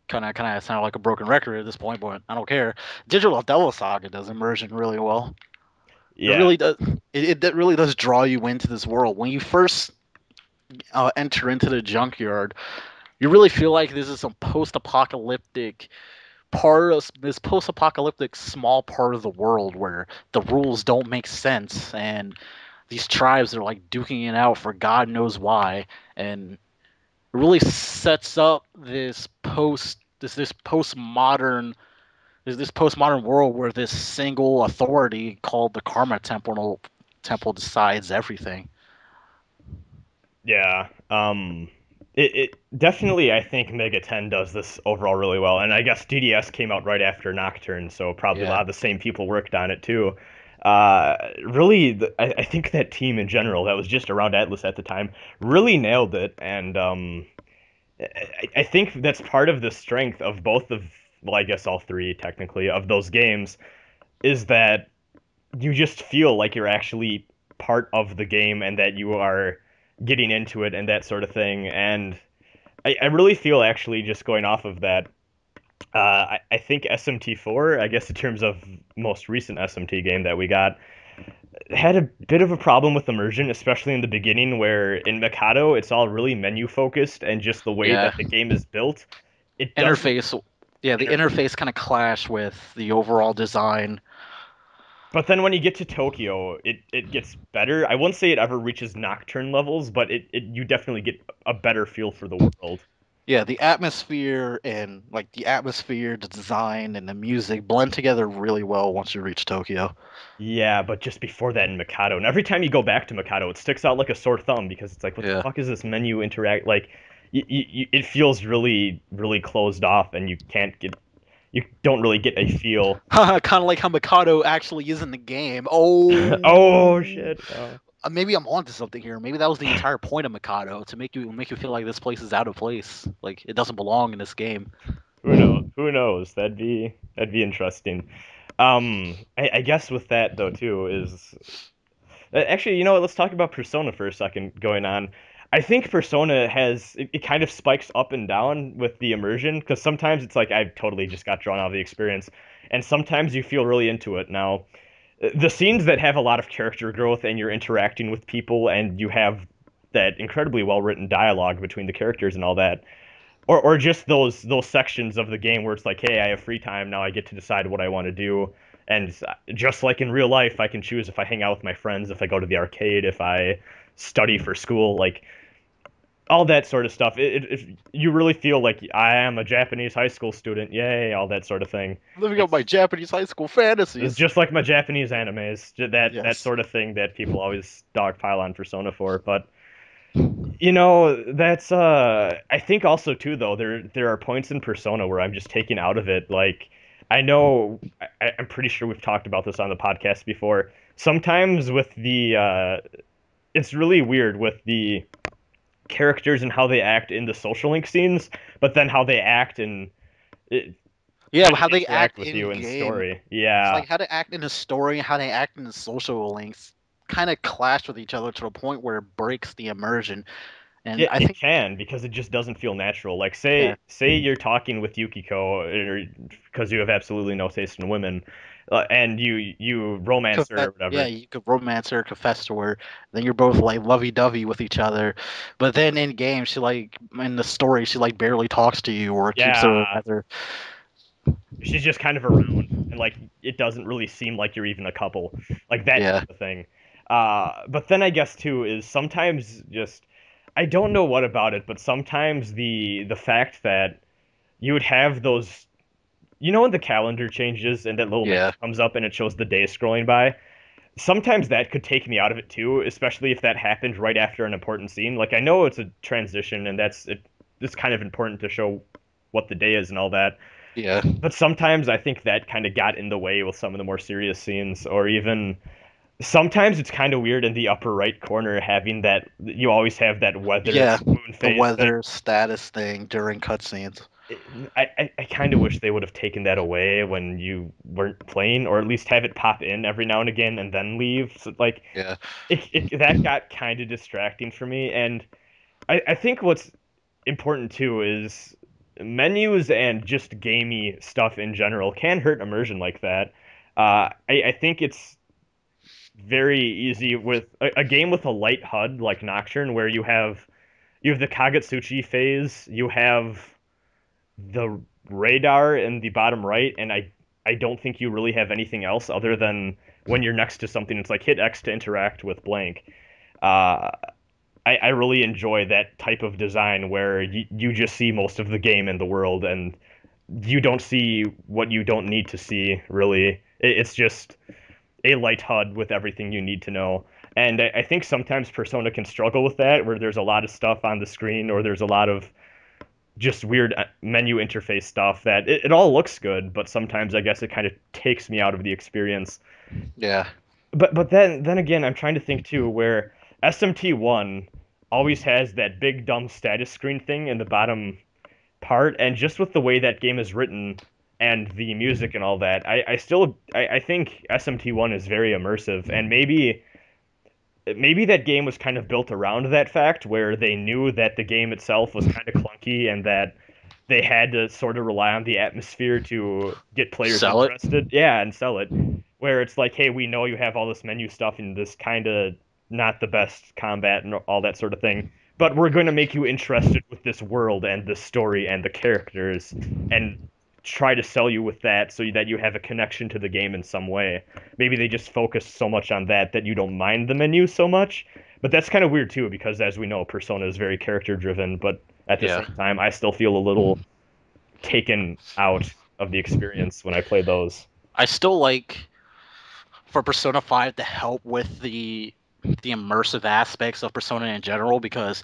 kind of sound like a broken record at this point, but I don't care. Digital Devil Saga does immersion really well. It Yeah, really does. It really does draw you into this world. When you first enter into the junkyard, you really feel like this is some post-apocalyptic part of this post-apocalyptic small part of the world where the rules don't make sense and these tribes are like duking it out for God knows why, and it really sets up this postmodern this postmodern world where this single authority called the Karma Temple decides everything. yeah. It definitely I think MegaTen does this overall really well, and I guess DDS came out right after Nocturne, so probably a Yeah. lot of the same people worked on it too. Really, I think that team in general that was just around Atlus at the time really nailed it, and I think that's part of the strength of both of, well, I guess all three technically of those games is that you just feel like you're actually part of the game and that you are getting into it and that sort of thing. And I really feel actually just going off of that, I think SMT4, I guess in terms of most recent SMT game that we got, had a bit of a problem with immersion, especially in the beginning, where in Mikado it's all really menu focused and just the way Yeah. that the game is built, it doesn't. Interface. Yeah, the Inter- interface kind of clash with the overall design. but then when you get to Tokyo, it gets better. I wouldn't say it ever reaches Nocturne levels, but you definitely get a better feel for the world. Yeah, the atmosphere and like the atmosphere, the design, and the music blend together really well once you reach Tokyo. Yeah, but just before that in Mikado, and every time you go back to Mikado, it sticks out like a sore thumb because it's like, what the Yeah. fuck is this menu interact? Like, it feels really, really closed off, and you don't really get a feel. Kind of like how Mikado actually is in the game. Oh, Oh shit! Oh. maybe I'm onto something here. Maybe that was the entire point of Mikado to make you feel like this place is out of place, like it doesn't belong in this game. Who knows? Who knows? That'd be interesting. I guess with that though too is actually, you know what? Let's talk about Persona for a second. Going on, I think Persona it kind of spikes up and down with the immersion because sometimes it's like I totally just got drawn out of the experience, and sometimes you feel really into it. Now, the scenes that have a lot of character growth and you're interacting with people and you have that incredibly well written dialogue between the characters and all that, or just those sections of the game where it's like, hey, I have free time now, I get to decide what I want to do, and just like in real life, I can choose if I hang out with my friends, if I go to the arcade, if I study for school, like all that sort of stuff. You really feel like I am a Japanese high school student, yay, all that sort of thing. Living up my It's Japanese high school it's fantasies. just like my Japanese animes, that Yes. sort of thing that people always dogpile on Persona for, but. You know, that's I think also too though there are points in Persona where I'm just taken out of it. Like I know I'm pretty sure we've talked about this on the podcast before. Sometimes with the it's really weird with the characters and how they act in the social link scenes, but then how they act and Yeah, kind but of how they interact act with in you in game. story. It's Yeah. like how they act in the story and how they act in the social links kind of clash with each other to the point where it breaks the immersion. And I It think, can because it just doesn't feel natural. Like yeah, say you're talking with Yukiko because you have absolutely no taste in women, and you romance her or yeah, whatever. you could romance her, confess to her, then you're both like lovey-dovey with each other. But then in game, she like in the story, she like barely talks to you or keeps her Yeah, rather. she's just kind of around, and like it doesn't really seem like you're even a couple, like that Yeah, type of thing. But then I guess too is sometimes just I don't know what about it, but sometimes the fact that you would have those, you know, when the calendar changes and that little menu yeah, comes up and it shows the days scrolling by. Sometimes that could take me out of it too, especially if that happened right after an important scene. Like I know it's a transition and it's kind of important to show what the day is and all that. yeah, But sometimes I think that kind of got in the way with some of the more serious scenes, or even sometimes it's kind of weird in the upper right corner having that you always have that weather yeah. moon The phase thing. weather status thing during cutscenes. I kind of wish they would have taken that away when you weren't playing, or at least have it pop in every now and again and then leave. So, like Yeah, that got kind of distracting for me. And I think what's important too is menus and just gamey stuff in general can hurt immersion like that. I think it's very easy with a game with a light HUD like Nocturne, where you have the Kagetsuchi phase, you have the radar in the bottom right, and I don't think you really have anything else other than when you're next to something. It's like hit X to interact with blank. Uh, I really enjoy that type of design where you just see most of the game in the world and you don't see what you don't need to see, really. It's just a light HUD with everything you need to know. And I think sometimes Persona can struggle with that, where there's a lot of stuff on the screen or there's a lot of just weird menu interface stuff that it all looks good, but sometimes I guess it kind of takes me out of the experience. yeah, But then again, I'm trying to think too, where SMT1 always has that big dumb status screen thing in the bottom part, and just with the way that game is written and the music and all that, I think SMT1 is very immersive, and maybe that game was kind of built around that fact, where they knew that the game itself was kind of clunky and that they had to sort of rely on the atmosphere to get players sell it. interested. Yeah, and sell it. Where it's like, hey, we know you have all this menu stuff and this kind of not the best combat and all that sort of thing, but we're going to make you interested with this world and the story and the characters and try to sell you with that so that you have a connection to the game in some way. Maybe they just focus so much on that that you don't mind the menu so much. But that's kind of weird too, because as we know, Persona is very character driven, but at the Yeah, same time, I still feel a little taken out of the experience when I play those. I still like for Persona 5 to help with the immersive aspects of Persona in general because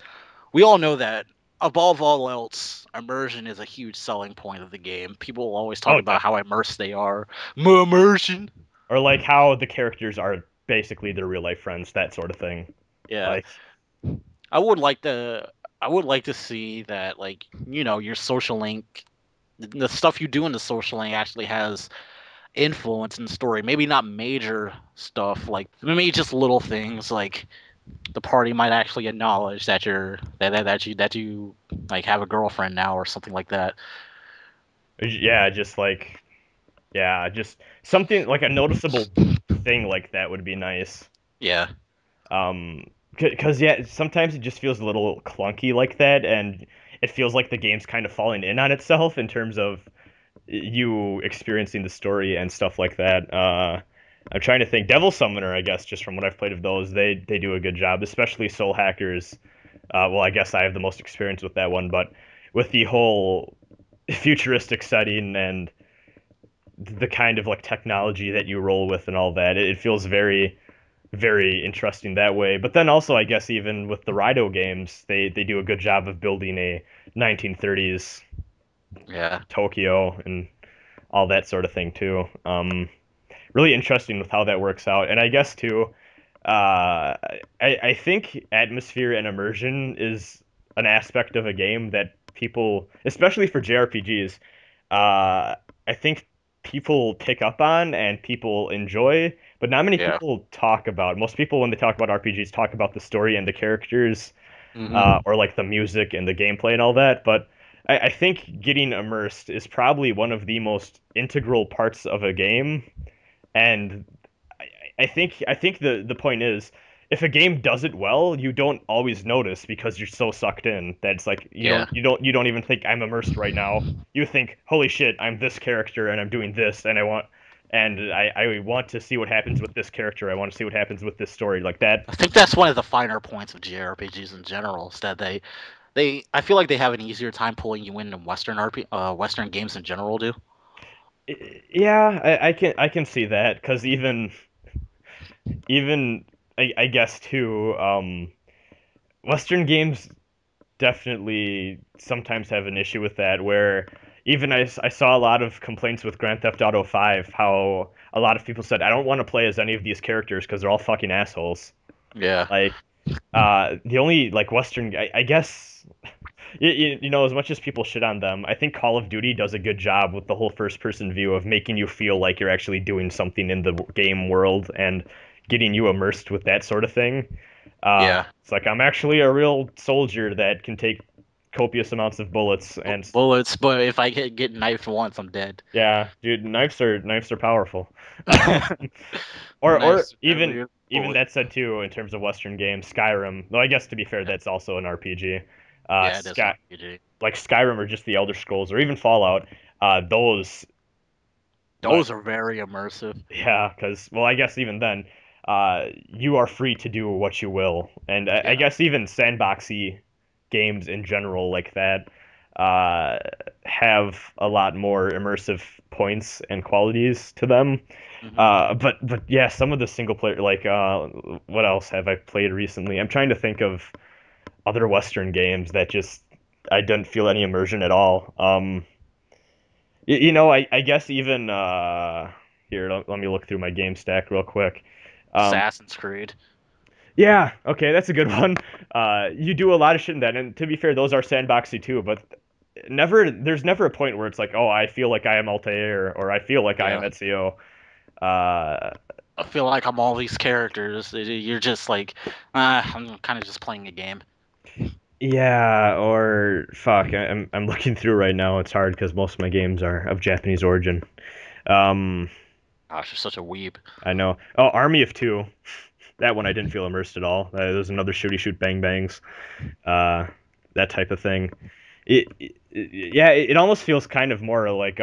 we all know that above all else, immersion is a huge selling point of the game. People always talk Oh, about how definitely. immersed they are. More immersion. Or like how the characters are basically their real life friends, that sort of thing. Yeah, Like, I would like to. I would like to see that, like your social link, the stuff you do in the social link actually has influence in the story. Maybe not major stuff, like maybe just little things, like the party might actually acknowledge that you like have a girlfriend now or something like that. yeah, just like, yeah, just something like a noticeable thing like that would be nice. Yeah, Um, because yeah, sometimes it just feels a little clunky like that, and it feels like the game's kind of falling in on itself in terms of you experiencing the story and stuff like that. I'm trying to think. Devil Summoner, I guess, just from what I've played of those, they do a good job, especially Soul Hackers. Well, I guess I have the most experience with that one, but with the whole futuristic setting and the kind of like technology that you roll with and all that, it feels very very interesting that way. But then also, I guess even with the Raidou games, they do a good job of building a 1930s yeah, Tokyo and all that sort of thing too. Really interesting with how that works out. And I guess too, uh, I think atmosphere and immersion is an aspect of a game that people, especially for JRPGs, I think people pick up on and people enjoy, but not many Yeah. people talk about. Most people, when they talk about RPGs, talk about the story and the characters, Hmm. or like the music and the gameplay and all that. But I think getting immersed is probably one of the most integral parts of a game, and I think the point is, if a game does it well, you don't always notice because you're so sucked in that it's like Yeah. you don't even think I'm immersed right now. You think, holy shit, I'm this character and I'm doing this and I want to see what happens with this character. I want to see what happens with this story like that. I think that's one of the finer points of JRPGs in general, is that they I feel like they have an easier time pulling you in than Western games in general do. Yeah, I can see that because even I guess too, Western games definitely sometimes have an issue with that where even I saw a lot of complaints with Grand Theft Auto 5 how a lot of people said I don't want to play as any of these characters because they're all fucking assholes. Yeah. Like the only like Western I guess you know, as much as people shit on them, I think Call of Duty does a good job with the whole first person view of making you feel like you're actually doing something in the game world and getting you immersed with that sort of thing. Yeah. It's like I'm actually a real soldier that can take copious amounts of bullets and Bullets, but if I get knifed once, I'm dead. yeah, dude, knives are powerful. Or Knife's even deadlier than even bullet. that said too in terms of Western games, Skyrim. Though I guess to be fair, that's also an RPG. Yeah, it is an Sky RPG. like Skyrim or just the Elder Scrolls or even Fallout. Those Those are very immersive. yeah, because well, I guess even then, you are free to do what you will, and I Yeah. guess even sandboxy games in general like that uh, have a lot more immersive points and qualities to them. Hmm. But yeah, some of the single player like what else have I played recently? I'm trying to think of other Western games that just I didn't feel any immersion at all. You know, I guess even here, let me look through my game stack real quick. Um, Assassin's Creed. yeah, okay, that's a good one. You do a lot of shit in that, and to be fair, those are sandboxy too. But there's never a point where it's like, oh, I feel like I am Altair, or I feel like I am Yeah. Ezio. Uh, I feel like I'm all these characters. You're just like, I'm kind of just playing a game. yeah, or fuck, I'm looking through right now. It's hard because most of my games are of Japanese origin. Um, Gosh, you're such a weeb. I know. Oh, Army of Two. That one I didn't feel immersed at all. There's another shooty shoot bang bangs, uh, that type of thing. Yeah, it almost feels kind of more like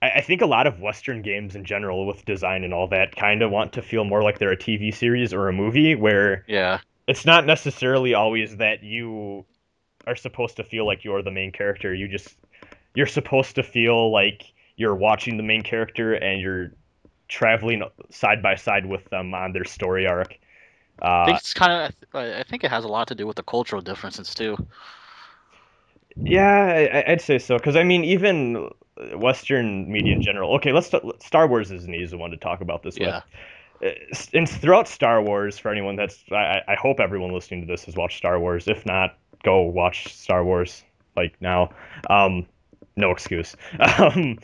I think a lot of Western games in general with design and all that kind of want to feel more like they're a TV series or a movie where Yeah. it's not necessarily always that you are supposed to feel like you're the main character. You're supposed to feel like you're watching the main character and you're traveling side by side with them on their story arc. I Uh, think it's kind of. I think it has a lot to do with the cultural differences too. yeah, I'd say so. Because I mean, even Western media in general. Okay, Star Wars is an easy one to talk about this with. Yeah. And throughout Star Wars, for anyone that's, I hope everyone listening to this has watched Star Wars. If not, go watch Star Wars like now. Um, no excuse. Um,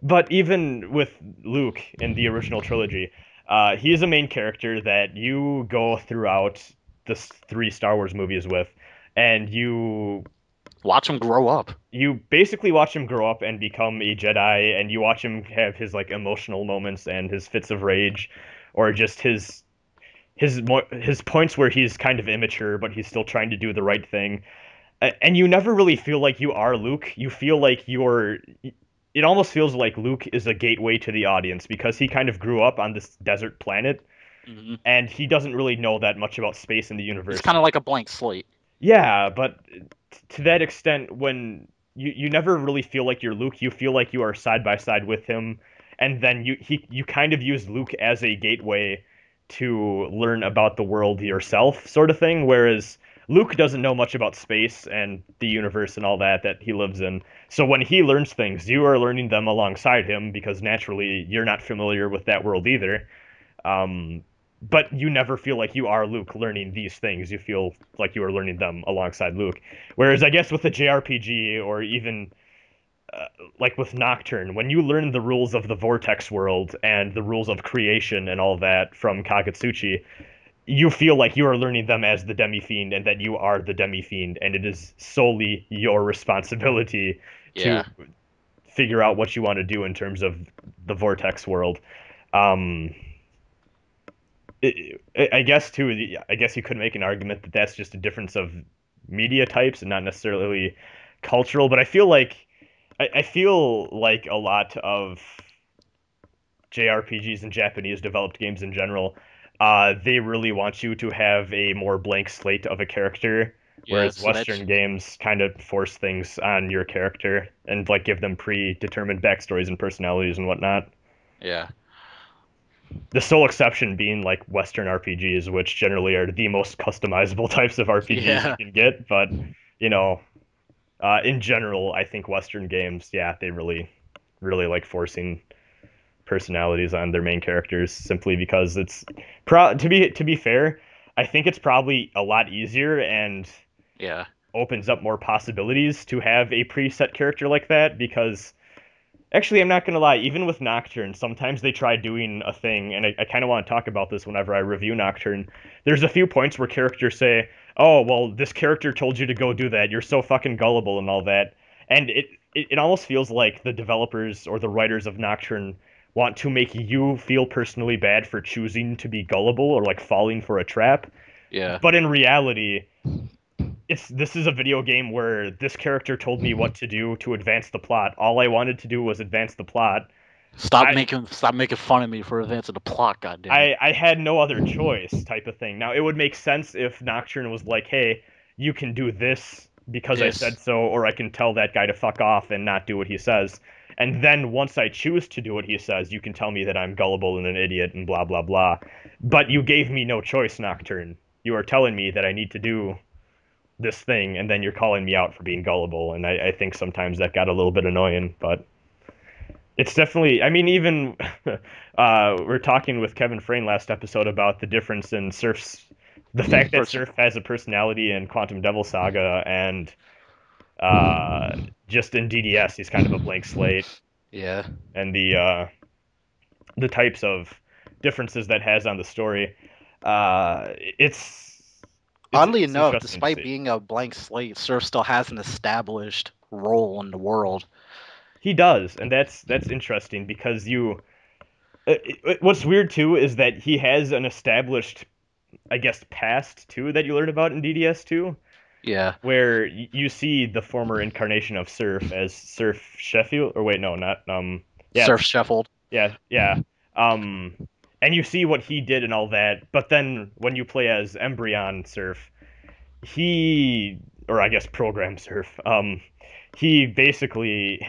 but even with Luke in the original trilogy, he is a main character that you go throughout the three Star Wars movies with, and Watch them grow up. you basically watch him grow up and become a Jedi, and you watch him have his like emotional moments and his fits of rage, or just his points where he's kind of immature, but he's still trying to do the right thing. And you never really feel like you are Luke. You feel like you're. It almost feels like Luke is a gateway to the audience because he kind of grew up on this desert planet, Hmm. and he doesn't really know that much about space in the He's universe. kind of like a blank slate. Yeah, but to that extent, when you never really feel like you're Luke, you feel like you are side by side with him, and then you kind of use Luke as a gateway to learn about the world yourself, sort of thing. Whereas Luke doesn't know much about space and the universe and all that he lives in. So when he learns things, you are learning them alongside him because naturally you're not familiar with that world either. Um, but you never feel like you are Luke learning these things. You feel like you are learning them alongside Luke. Whereas I guess with a JRPG or even like with Nocturne, when you learn the rules of the Vortex world and the rules of creation and all that from Kagetsuchi, you feel like you are learning them as the Demi-Fiend and that you are the Demi-Fiend, and it is solely your responsibility to Yeah. figure out what you want to do in terms of the Vortex world. Um, I guess too. I guess you could make an argument that that's just a difference of media types and not necessarily cultural. But I feel like a lot of JRPGs and Japanese developed games in general, they really want you to have a more blank slate of a character, Yeah. whereas So that's Western games kind of force things on your character and like give them predetermined backstories and personalities and whatnot. yeah. The sole exception being like Western RPGs, which generally are the most customizable types of RPGs you Yeah. can get. But you know, in general, I think Western games, yeah, they really like forcing personalities on their main characters simply because it's to be fair, I think it's probably a lot easier and Yeah. opens up more possibilities to have a preset character like that because actually, I'm not gonna lie. Even with Nocturne, sometimes they try doing a thing, and I kind of want to talk about this whenever I review Nocturne. There's a few points where characters say, "Oh, well, this character told you to go do that. You're so fucking gullible and all that," and it almost feels like the developers or the writers of Nocturne want to make you feel personally bad for choosing to be gullible or like falling for a trap. Yeah. But in reality, this is a video game where this character told me what to do to advance the plot. All I wanted to do was advance the plot. I Stop making fun of me for advancing the plot. God damn it. I had no other choice type of thing. Now it would make sense if Nocturne was like, "Hey, you can do this because I said This. so, or I can tell that guy to fuck off and not do what he says." And then once I choose to do what he says, you can tell me that I'm gullible and an idiot and blah blah blah. But you gave me no choice, Nocturne. You are telling me that I need to do this thing, and then you're calling me out for being gullible, and I think sometimes that got a little bit annoying, but it's definitely, I mean, even we're talking with Kevin Frayne last episode about the difference in Surf's, the fact that Person. Surf has a personality in Quantum Devil Saga, and uh, just in DDS, he's kind of a blank slate, Yeah. and the types of differences that has on the story, Oddly it's enough, interesting to despite see. being a blank slate, Surf still has an established role in the world. He does, and that's interesting because what's weird too is that he has an established, I guess, past too that you learn about in DDS too, Yeah. where you see the former incarnation of Surf as Surf Sheffield, or wait, no, not yeah, Surf shuffled. yeah, um, and you see what he did and all that, but then when you play as Embryon Surf, he, or I guess Program Surf, he basically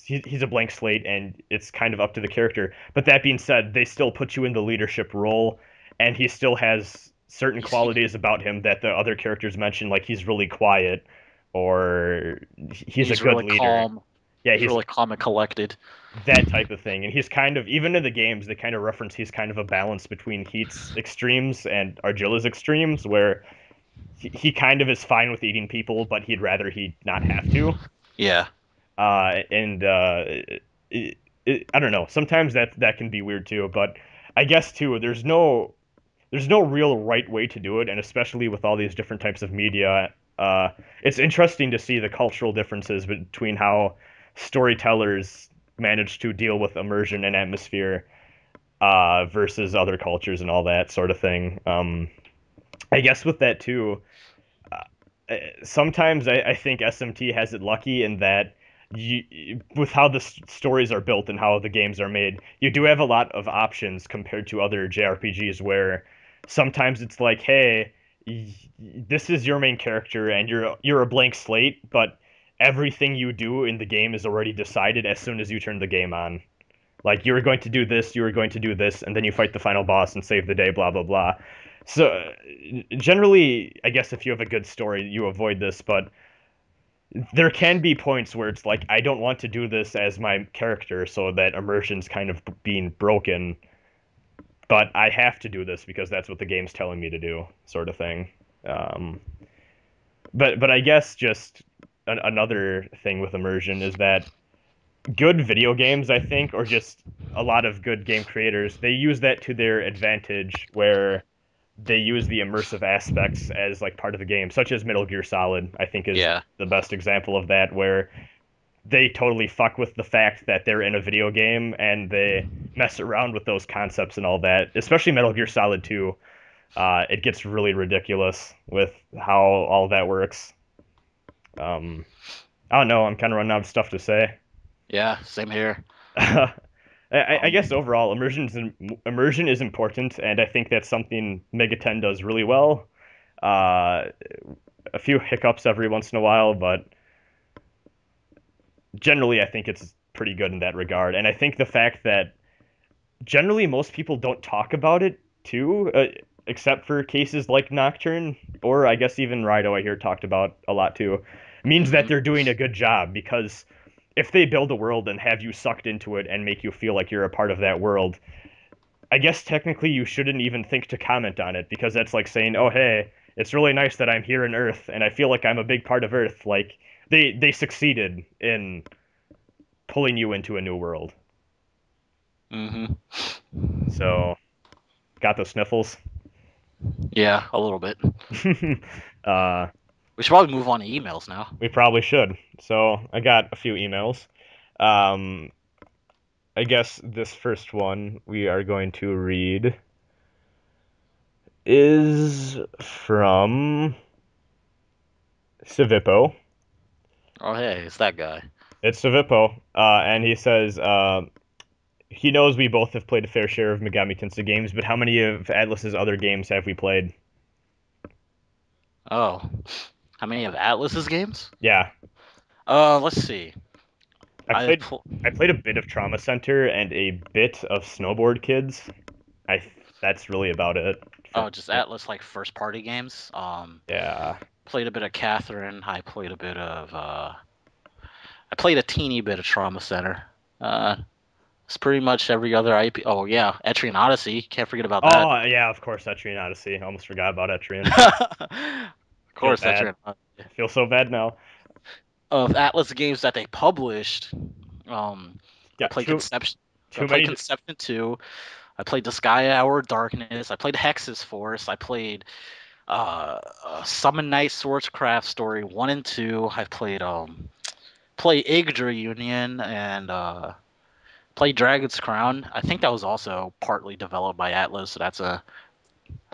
he's a blank slate and it's kind of up to the character. But that being said, they still put you in the leadership role, and he still has certain He's he, qualities about him that the other characters mention, like he's really quiet or he's a he's good really leader. calm. Yeah, He's he's really calm and collected. that type of thing. And he's kind of, even in the games, they kind of reference he's kind of a balance between Heat's extremes and Argilla's extremes, where he kind of is fine with eating people, but he'd rather he not have to. Yeah. And I don't know. Sometimes that can be weird too. But I guess too, there's no real right way to do it, and especially with all these different types of media, it's interesting to see the cultural differences between how storytellers manage to deal with immersion and atmosphere versus other cultures and all that sort of thing. I guess with that too, sometimes I think SMT has it lucky in that with how the stories are built and how the games are made, you do have a lot of options compared to other JRPGs where sometimes it's like, hey, this is your main character and you're a blank slate, but everything you do in the game is already decided as soon as you turn the game on. Like you were going to do this, you were going to do this, and then you fight the final boss and save the day, blah blah blah. So generally, I guess if you have a good story, you avoid this, but there can be points where it's like I don't want to do this as my character, so that immersion's kind of being broken. but I have to do this because that's what the game's telling me to do, sort of thing. Um, but I guess just another thing with immersion is that good video games, I think, or just a lot of good game creators, they use that to their advantage, where they use the immersive aspects as like part of the game, such as Metal Gear Solid, I think is Yeah. the best example of that, where they totally fuck with the fact that they're in a video game and they mess around with those concepts and all that, especially Metal Gear Solid 2. It gets really ridiculous with how all that works. I don't know, I'm kind of running out of stuff to say. Yeah, same here. I guess overall, immersion is important, and I think that's something MegaTen does really well. Uh, a few hiccups every once in a while, but generally, I think it's pretty good in that regard. And I think the fact that generally most people don't talk about it too, except for cases like Nocturne, or I guess even Rido, I hear talked about a lot too, means that Mhm. they're doing a good job, because if they build a world and have you sucked into it and make you feel like you're a part of that world, I guess technically you shouldn't even think to comment on it, because that's like saying, "Oh, hey, it's really nice that I'm here in Earth and I feel like I'm a big part of Earth." Like they succeeded in pulling you into a new world. Mhm. So, got the sniffles. Yeah, a little bit. uh, We should probably move on to emails now. we probably should. So, I got a few emails. Um, I guess this first one we are going to read is from Civipo. Oh, hey, it's that guy. It's Civipo, and he says he knows we both have played a fair share of Megami Tensei games, but how many of Atlus's other games have we played? Oh, how many of Atlus's games? Yeah, Let's see. I I played pl- I played a bit of Trauma Center and a bit of Snowboard Kids. I that's really about it. For, oh, just Atlus like first party games. yeah. Played a bit of Catherine. I played a bit of I played a teeny bit of Trauma Center. It's pretty much every other IP. Oh yeah, Etrian Odyssey. Can't forget about that. Oh yeah, of course, Etrian Odyssey. I almost forgot about Etrian. Of Feel course, bad. Etrian Odyssey. I feel so bad now. Of Atlus games that they published, um, I Yeah, played Conception. I too played many. Conception 2. I played the Sky Hour Darkness. I played Hex's Force. I played Summon Night Swordscraft Story 1 and 2. I played Yggdra Union and played Dragon's Crown. I think that was also partly developed by Atlus. So I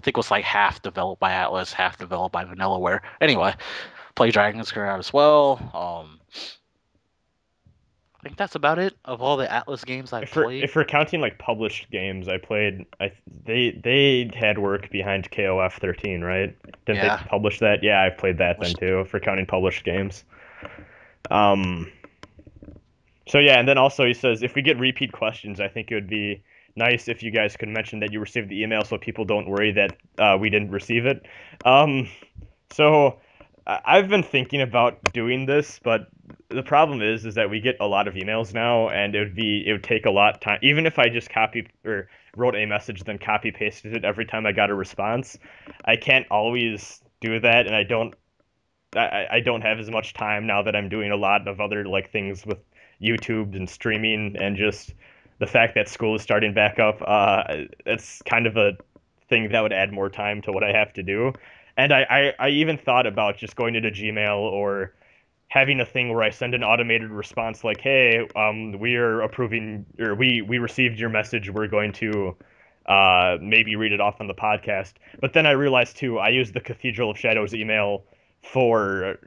think it was like half developed by Atlus, half developed by Vanillaware. Anyway, played Dragon's Crown as well. I think that's about it of all the Atlus games I've played. If we're counting like published games, I played. They had work behind KOF 13, right? Didn't they Yeah. publish that? Yeah, I've played that then Which, too. If we're counting published games. Um. So yeah, and then also he says if we get repeat questions, I think it would be nice if you guys could mention that you received the email so people don't worry that we didn't receive it. Um. So I've been thinking about doing this, but the problem is that we get a lot of emails now, and it would take a lot of time. Even if I just copy or wrote a message, then copy pasted it every time I got a response, I can't always do that, and I don't have as much time now that I'm doing a lot of other like things with YouTube and streaming, and just the fact that school is starting back up. It's kind of a thing that would add more time to what I have to do. And I even thought about just going into Gmail or having a thing where I send an automated response like, "Hey, we are approving, or we received your message. We're going to maybe read it off on the podcast." But then I realized too, I use the Cathedral of Shadows email for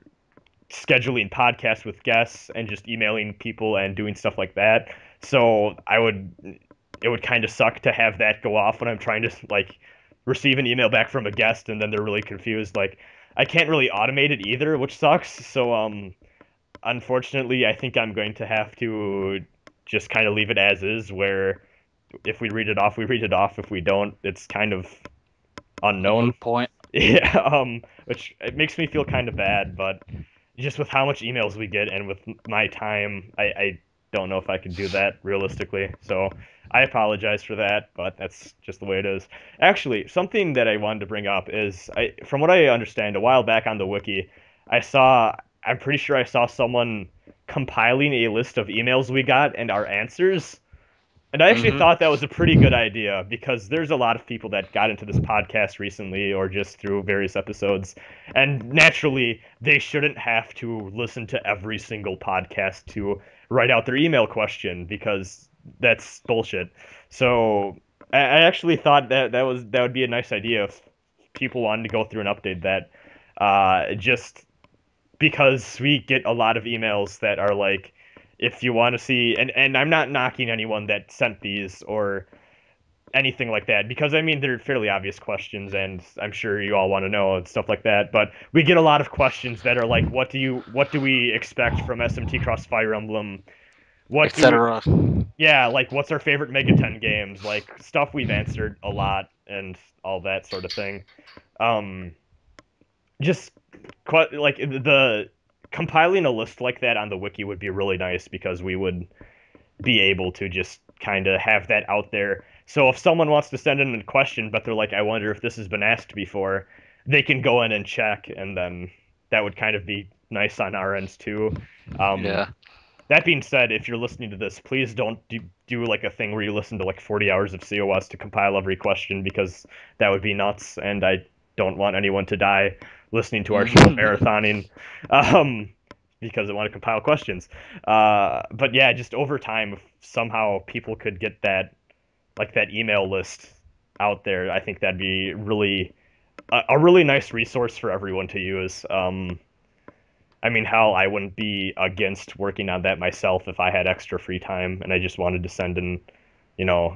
scheduling podcasts with guests and just emailing people and doing stuff like that. So it would kind of suck to have that go off when I'm trying to like receive an email back from a guest and then they're really confused. Like I can't really automate it either, which sucks. So unfortunately, I think I'm going to have to just kind of leave it as is, where if we read it off, we read it off. If we don't, it's kind of a unknown. moot point. Yeah, which it makes me feel kind of bad, but just with how much emails we get and with my time, don't know if I could do that realistically. So I apologize for that, but that's just the way it is. Actually, something that I wanted to bring up is, from what I understand, a while back on the wiki, I'm pretty sure I saw someone compiling a list of emails we got and our answers. And I actually thought that was a pretty good idea because there's a lot of people that got into this podcast recently or just through various episodes. And naturally, they shouldn't have to listen to every single podcast to write out their email question because that's bullshit. So I actually thought that would be a nice idea if people wanted to go through and update that. Just because we get a lot of emails that are like, if you want to see, and I'm not knocking anyone that sent these or anything like that, because I mean they're fairly obvious questions and I'm sure you all want to know and stuff like that, but we get a lot of questions that are like, what do we expect from SMT Cross Fire Emblem, what do we, etc. yeah, like what's our favorite Megaten games, like stuff we've answered a lot and all that sort of thing. Just quite like the compiling a list like that on the wiki would be really nice because we would be able to just kind of have that out there. So if someone wants to send in a question, but they're like, I wonder if this has been asked before, they can go in and check, and then that would kind of be nice on our ends too. Yeah. That being said, if you're listening to this, please don't do like a thing where you listen to like 40 hours of COS to compile every question because that would be nuts, and I don't want anyone to die listening to our show marathoning because I want to compile questions. But yeah, just over time, if somehow people could get that email list out there, I think that'd be really a really nice resource for everyone to use. I mean, hell, I wouldn't be against working on that myself if I had extra free time and I just wanted to send in,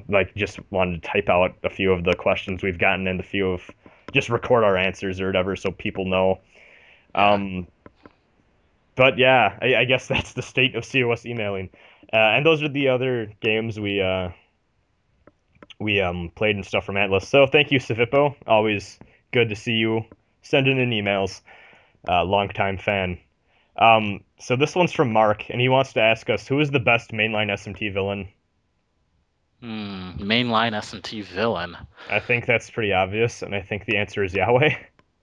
like just wanted to type out a few of the questions we've gotten and a few of just record our answers or whatever so people know. But yeah, I guess that's the state of COS emailing. And those are the other games we played and stuff from Atlus. So thank you, Savippo. Always good to see you sending in emails. Longtime fan. So this one's from Mark, and he wants to ask us, who is the best mainline SMT villain? Mainline SMT villain. I think that's pretty obvious, and I think the answer is Yahweh.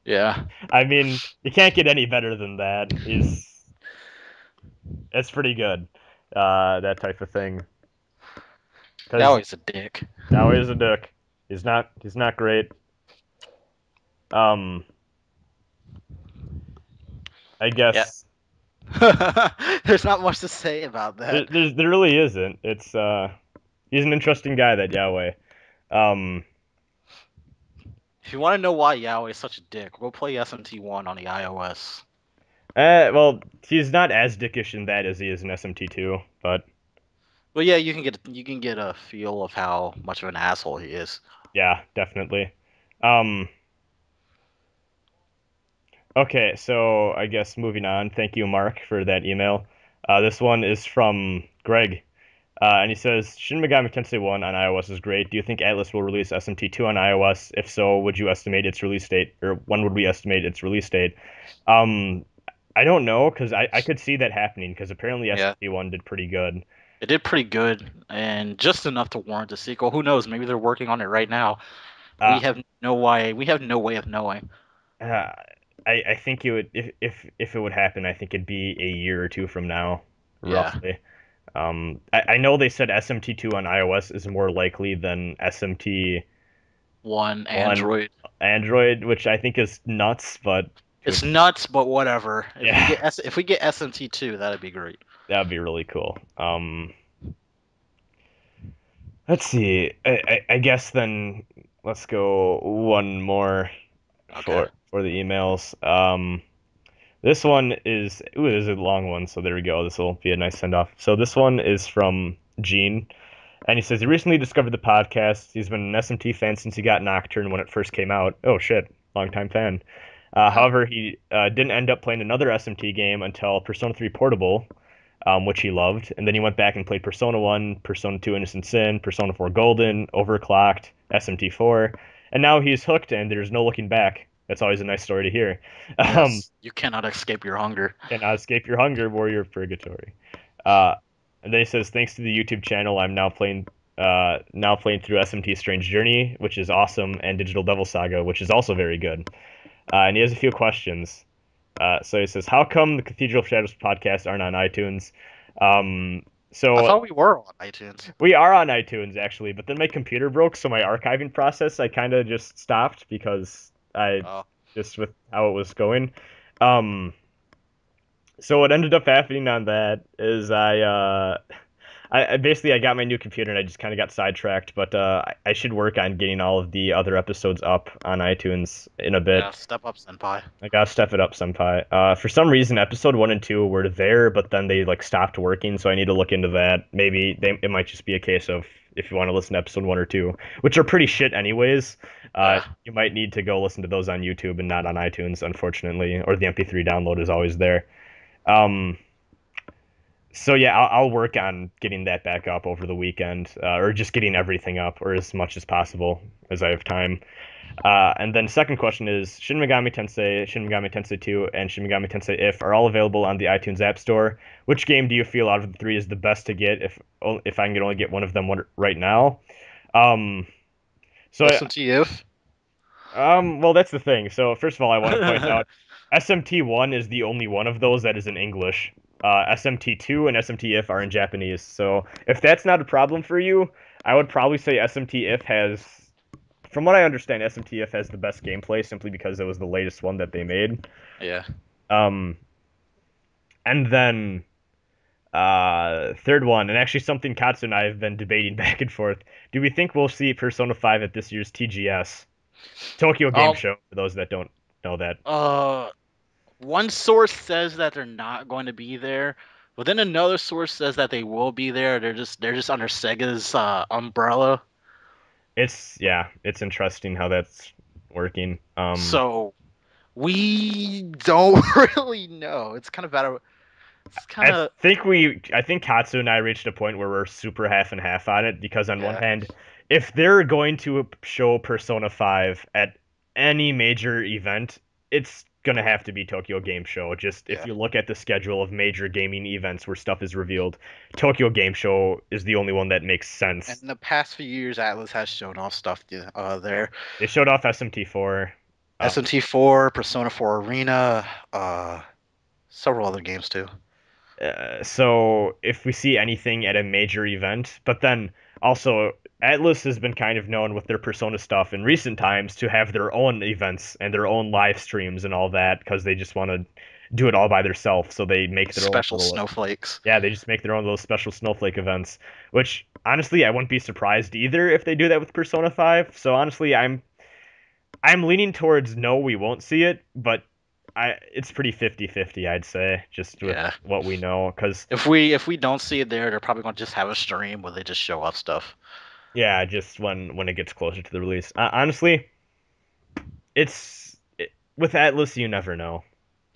Yeah. I mean, you can't get any better than that. It's pretty good, that type of thing. Yahweh's a dick. Yahweh's a dick. He's not great. I guess. Yeah. There's not much to say about that. There really isn't. It's he's an interesting guy, that Yahweh. If you want to know why Yahweh is such a dick, go play SMT1 on the iOS. Well, he's not as dickish in that as he is in SMT2, but Well, yeah, you can get a feel of how much of an asshole he is. yeah, definitely. Okay, so I guess moving on. Thank you, Mark, for that email. This one is from Greg, and he says, Shin Megami Tensei 1 on iOS is great. Do you think Atlus will release SMT2 on iOS? If so, would you estimate its release date, or when would we estimate its release date? I don't know, because I could see that happening, because apparently SMT1 did pretty good. It did pretty good, and just enough to warrant a sequel. Who knows? Maybe they're working on it right now. We have no way of knowing. I think it would, if it would happen, I think it'd be a year or two from now, roughly. Yeah. I know they said SMT2 on iOS is more likely than SMT1 Android, which I think is nuts, but it's nuts, but whatever. Yeah. If we get SMT2, that'd be great. That'd be really cool. Let's see. I guess then let's go one more for the emails. This one is it is a long one, so there we go. This will be a nice send off. So this one is from Gene, and he says he recently discovered the podcast. He's been an SMT fan since he got Nocturne when it first came out. Oh shit, longtime fan. However, he didn't end up playing another SMT game until Persona 3 Portable, which he loved, and then he went back and played Persona 1, Persona 2 Innocent Sin, Persona 4 Golden, Overclocked, SMT4, and now he's hooked and there's no looking back. That's always a nice story to hear. Yes, you cannot escape your hunger. Cannot escape your hunger, Warrior of Purgatory. And then he says, thanks to the YouTube channel, I'm now playing through SMT Strange Journey, which is awesome, and Digital Devil Saga, which is also very good. And he has a few questions. So he says, how come the Cathedral of Shadows podcast aren't on iTunes? So I thought we were on iTunes. we are on iTunes, actually, but then my computer broke, so my archiving process, I kind of just stopped because just with how it was going. So what ended up happening on that is I basically I got my new computer and I just kind of got sidetracked, but I should work on getting all of the other episodes up on iTunes in a bit. Yeah, step up, senpai. I gotta step it up, senpai. For some reason, episode 1 and 2 were there, but then they like stopped working, so I need to look into that. Maybe it might just be a case of if you want to listen to episode 1 or 2, which are pretty shit anyways. You might need to go listen to those on YouTube and not on iTunes, unfortunately, or the MP3 download is always there. So yeah, I'll work on getting that back up over the weekend, or just getting everything up, or as much as possible as I have time. And then second question is, Shin Megami Tensei, Shin Megami Tensei 2, and Shin Megami Tensei If are all available on the iTunes App Store. Which game do you feel out of the 3 is the best to get if I can only get one of them right now? SMT If? Well, that's the thing. So first of all, I want to point out SMT1 is the only one of those that is in English. SMT2 and SMT If are in Japanese. So if that's not a problem for you, I would probably say SMT If has, from what I understand, SMT If has the best gameplay simply because it was the latest one that they made. Yeah. And then third one, and actually something Katsu and I have been debating back and forth. Do we think we'll see Persona 5 at this year's TGS? Tokyo Game Show, for those that don't know that. One source says that they're not going to be there, but then another source says that they will be there. They're just under Sega's umbrella. It's interesting how that's working. So we don't really know. It's kind of bad. I think Katsu and I reached a point where we're super half and half on it, because on one hand, if they're going to show Persona 5 at any major event, it's gonna have to be Tokyo Game Show. Just if you look at the schedule of major gaming events where stuff is revealed, Tokyo Game Show is the only one that makes sense. And in the past few years, Atlus has shown off stuff there. They showed off SMT4. SMT4, Persona 4 Arena, several other games too. So if we see anything at a major event, but then also Atlus has been kind of known with their Persona stuff in recent times to have their own events and their own live streams and all that, because they just want to do it all by themselves. So they make their special own snowflakes. Yeah, they just make their own little special snowflake events, which honestly I wouldn't be surprised either if they do that with Persona 5. So honestly, I'm leaning towards no, we won't see it, but it's pretty 50-50, I'd say, just with what we know. Because if we don't see it there, they're probably going to just have a stream where they just show off stuff. Yeah, just when it gets closer to the release. Honestly, with Atlus, you never know.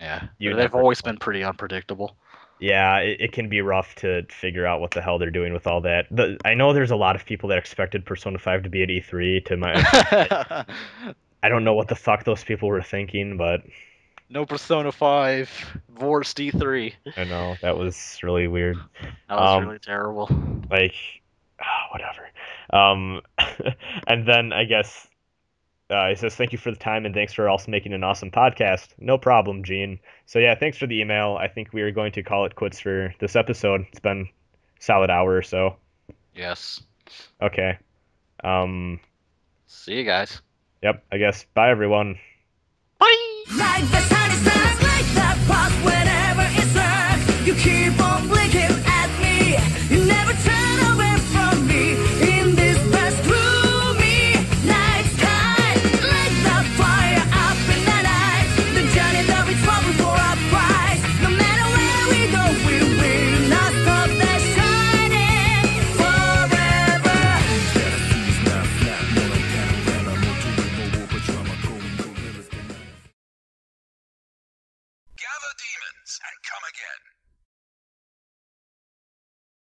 Yeah, they've always been pretty unpredictable. Yeah, it can be rough to figure out what the hell they're doing with all that. I know there's a lot of people that expected Persona 5 to be at E3. I don't know what the fuck those people were thinking, but... No Persona 5, Vorst E3. I know, that was really weird. That was really terrible. Like, whatever. And then, I guess, he says, thank you for the time, and thanks for also making an awesome podcast. No problem, Gene. So yeah, thanks for the email. I think we are going to call it quits for this episode. It's been a solid hour or so. Yes. Okay. See you guys. Yep, I guess. Bye, everyone. Bye! Like the tiny stars, like that pop whenever it serves. You keep on blinking at me. You never turn away from me. In this best gloomy night sky, like the fire up in the night. The journey that we travel for a prize. No matter where we go, we will not stop the shining forever. Gather demons and come again.